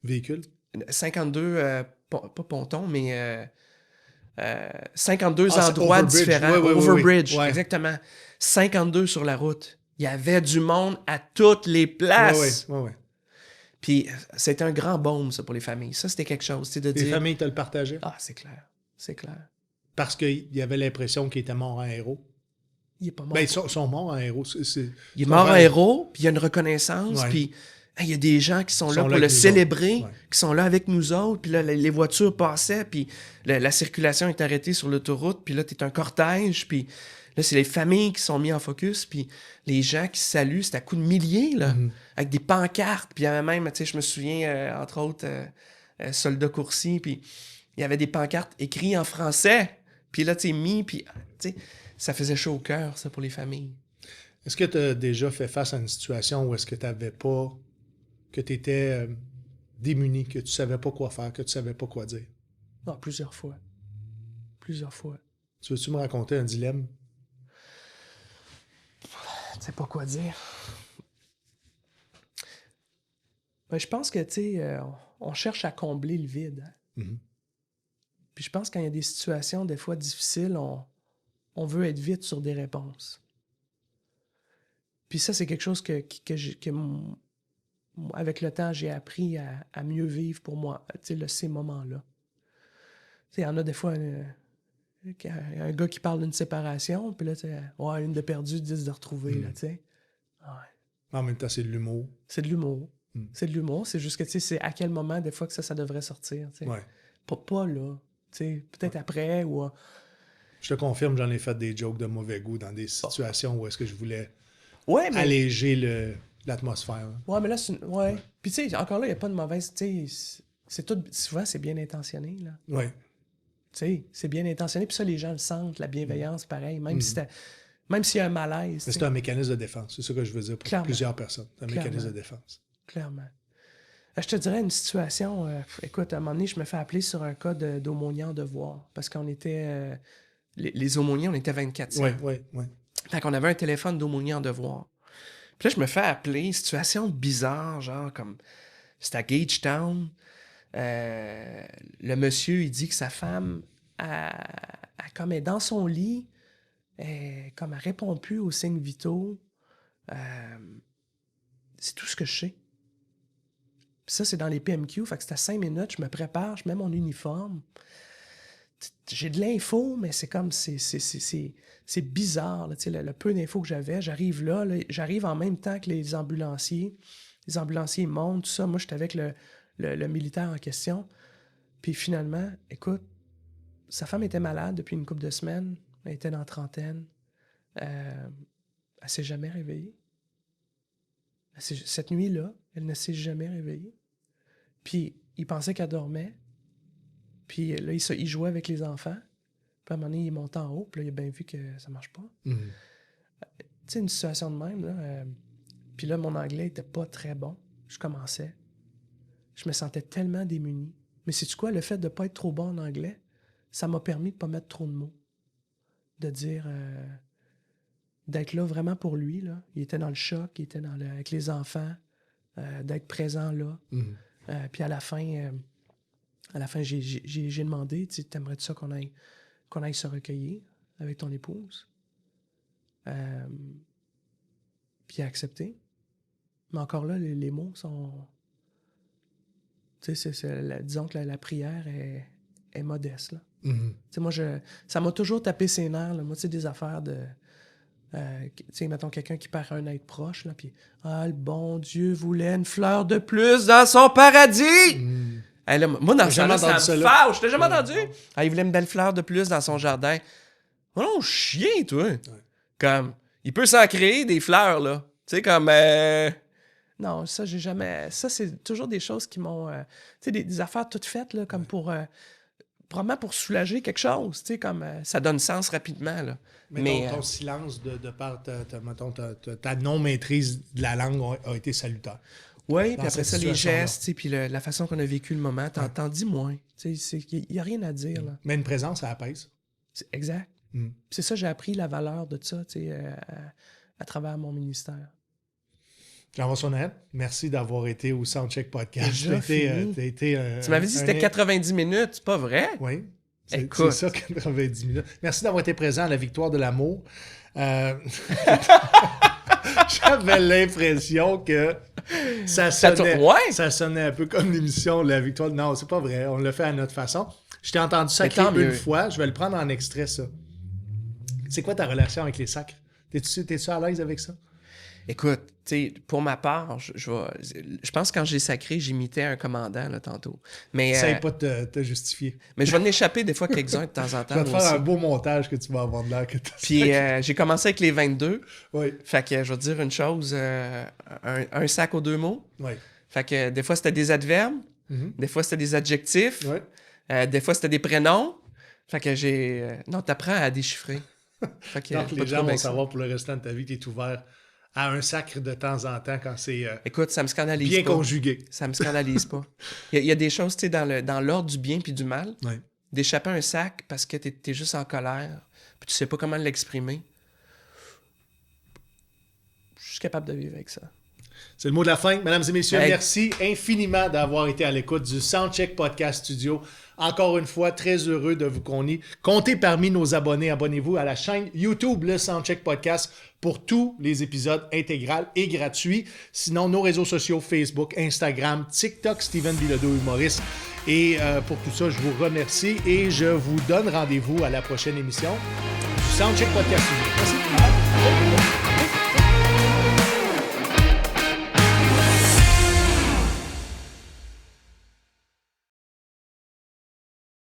véhicules? 52, pas pontons, mais 52 endroits différents. Overbridge, ouais. Exactement. 52 sur la route. Il y avait du monde à toutes les places. Ouais. Puis c'était un grand baume, ça, pour les familles. Ça, c'était quelque chose. De les familles te le partageaient? Ah, c'est clair. Parce qu'il y avait l'impression qu'il était mort en héros. Il est pas mort. Ben, ils sont morts en héros. Il est mort en héros, puis il y a une reconnaissance, puis il y a des gens qui sont là pour le célébrer, qui sont là avec nous autres, puis là, les voitures passaient, puis la circulation est arrêtée sur l'autoroute, puis là, t'es un cortège, puis là, c'est les familles qui sont mis en focus, puis les gens qui saluent, c'est à coups de milliers, là, avec des pancartes, puis il y avait même, tu sais, je me souviens, entre autres, Soldat Coursier, puis il y avait des pancartes écrites en français, puis là, tu sais, puis, tu sais, ça faisait chaud au cœur, ça, pour les familles. Est-ce que tu as déjà fait face à une situation où est-ce que tu n'avais pas... que tu étais démuni, que tu ne savais pas quoi faire, que tu ne savais pas quoi dire? Non, plusieurs fois. Tu veux-tu me raconter un dilemme? Tu sais pas quoi dire. Ben, je pense que, tu sais, on cherche à combler le vide. Puis je pense que quand il y a des situations, des fois difficiles, on veut être vite sur des réponses. Puis ça, c'est quelque chose avec le temps, j'ai appris à mieux vivre pour moi, ces moments-là. Il y en a des fois un gars qui parle d'une séparation, puis là, ouais, une de perdue, 10 de retrouvée, là, tu sais. Ouais. En même temps, c'est de l'humour. C'est de l'humour. C'est de l'humour, c'est juste que, tu sais, c'est à quel moment, des fois, que ça devrait sortir, tu sais. Ouais. Pas là, tu sais, peut-être après, ou... Je te confirme, j'en ai fait des jokes de mauvais goût dans des situations où est-ce que je voulais alléger l'atmosphère. Hein. Ouais, mais là, ouais. Puis, tu sais, encore là, il n'y a pas de mauvaise... Tu sais, c'est tout... Souvent, c'est bien intentionné, là. Ouais. Tu sais, c'est bien intentionné. Puis ça, les gens le sentent, la bienveillance, pareil. Même s'il y a un malaise. Mais c'est un mécanisme de défense. C'est ça que je veux dire pour plusieurs personnes. C'est un mécanisme de défense. Clairement. Je te dirais une situation... écoute, à un moment donné, je me fais appeler sur un cas d'aumônier en devoir. Parce qu'on était... les aumôniers, on était 24/7. Oui. Fait qu'on avait un téléphone d'aumônier en devoir. Puis là, je me fais appeler, situation bizarre, genre comme... C'était à Gagetown. Le monsieur, il dit que sa femme, comme elle est dans son lit, comme elle répond plus aux signes vitaux. C'est tout ce que je sais. Puis ça, c'est dans les PMQ. Fait que c'est à 5 minutes, je me prépare, je mets mon uniforme. J'ai de l'info, mais c'est comme... C'est bizarre, là, le peu d'infos que j'avais. J'arrive là, j'arrive en même temps que les ambulanciers. Les ambulanciers montent, tout ça. Moi, j'étais avec le militaire en question. Puis finalement, écoute, sa femme était malade depuis une couple de semaines. Elle était dans la trentaine. Elle s'est jamais réveillée. Cette nuit-là, elle ne s'est jamais réveillée. Puis il pensait qu'elle dormait. Puis là, il jouait avec les enfants. Puis à un moment donné, il monte en haut. Puis là, il a bien vu que ça marche pas. Tu sais, une situation de même, là. Puis là, mon anglais était pas très bon. Je commençais. Je me sentais tellement démuni. Mais sais-tu quoi? Le fait de ne pas être trop bon en anglais, ça m'a permis de ne pas mettre trop de mots. De dire... d'être là vraiment pour lui, là. Il était dans le choc, il était avec les enfants, d'être présent là. Puis à la fin, j'ai demandé, tu sais, t'aimerais-tu ça qu'on aille se recueillir avec ton épouse? Puis il a accepté. Mais encore là, les mots sont... Tu sais, disons que la prière est modeste, là. Tu sais, moi, ça m'a toujours tapé ses nerfs, là. Moi, tu sais, des affaires de... tu sais, mettons quelqu'un qui perd un être proche, là, puis « Ah, le bon Dieu voulait une fleur de plus dans son paradis! Hey, là, moi, dans ce temps-là, ça me fâche. Je t'ai jamais entendu? Ah, il voulait une belle fleur de plus dans son jardin. Oh non, chien, toi! Comme, il peut s'en créer des fleurs, là. Tu sais, comme... Non, ça, j'ai jamais... Ça, c'est toujours des choses qui m'ont... tu sais, des affaires toutes faites, là, comme pour... probablement pour soulager quelque chose, tu sais, comme... ça donne sens rapidement, là. Mais ton silence de par ta non-maîtrise de la langue a été salutaire. Oui, puis après ça, les gestes, puis la façon qu'on a vécu le moment, t'en dis moins. Il n'y a rien à dire, là. Mais une présence, ça apaise. Exact. C'est ça, j'ai appris la valeur de ça, à travers mon ministère. Jean-François Naët, merci d'avoir été au Soundcheck Podcast. Tu m'avais dit que c'était 90 minutes, c'est pas vrai? Oui. C'est ça, 90 minutes. Merci d'avoir été présent à la victoire de l'amour. J'avais l'impression que ça sonnait un peu comme l'émission La victoire. Non, c'est pas vrai. On l'a fait à notre façon. Je t'ai entendu sacrer une fois. Je vais le prendre en extrait, ça. C'est quoi ta relation avec les sacres? T'es-tu à l'aise avec ça? Écoute, tu sais, pour ma part, je pense que quand j'ai sacré, j'imitais un commandant, là, tantôt. Mais essaye pas de te justifier. Mais je vais en échapper des fois quelques-uns de temps en temps. Je vais te faire un beau montage que tu vas avoir de l'air que t'as. Puis j'ai commencé avec les 22. Oui. Fait que je vais te dire une chose, un sac aux 2 mots. Oui. Fait que des fois, c'était des adverbes. Des fois, c'était des adjectifs. Des fois, c'était des prénoms. Fait que non, t'apprends à déchiffrer. Fait que, donc, les gens vont savoir pour le restant de ta vie que t'es ouvert à un sacre de temps en temps quand c'est écoute, ça me scandalise bien pas. Conjugué. Ça me scandalise pas. Il y a des choses, tu sais, dans l'ordre du bien puis du mal. Ouais. D'échapper un sac parce que t'es juste en colère puis tu sais pas comment l'exprimer. Je suis capable de vivre avec ça. C'est le mot de la fin. Mesdames et messieurs, merci infiniment d'avoir été à l'écoute du Soundcheck Podcast Studio. Encore une fois, très heureux de vous compter parmi nos abonnés. Abonnez-vous à la chaîne YouTube, le Soundcheck Podcast, pour tous les épisodes intégrales et gratuits. Sinon, nos réseaux sociaux, Facebook, Instagram, TikTok, Steven Bilodeau humoriste. Et pour tout ça, je vous remercie et je vous donne rendez-vous à la prochaine émission du Soundcheck Podcast Studio. Merci.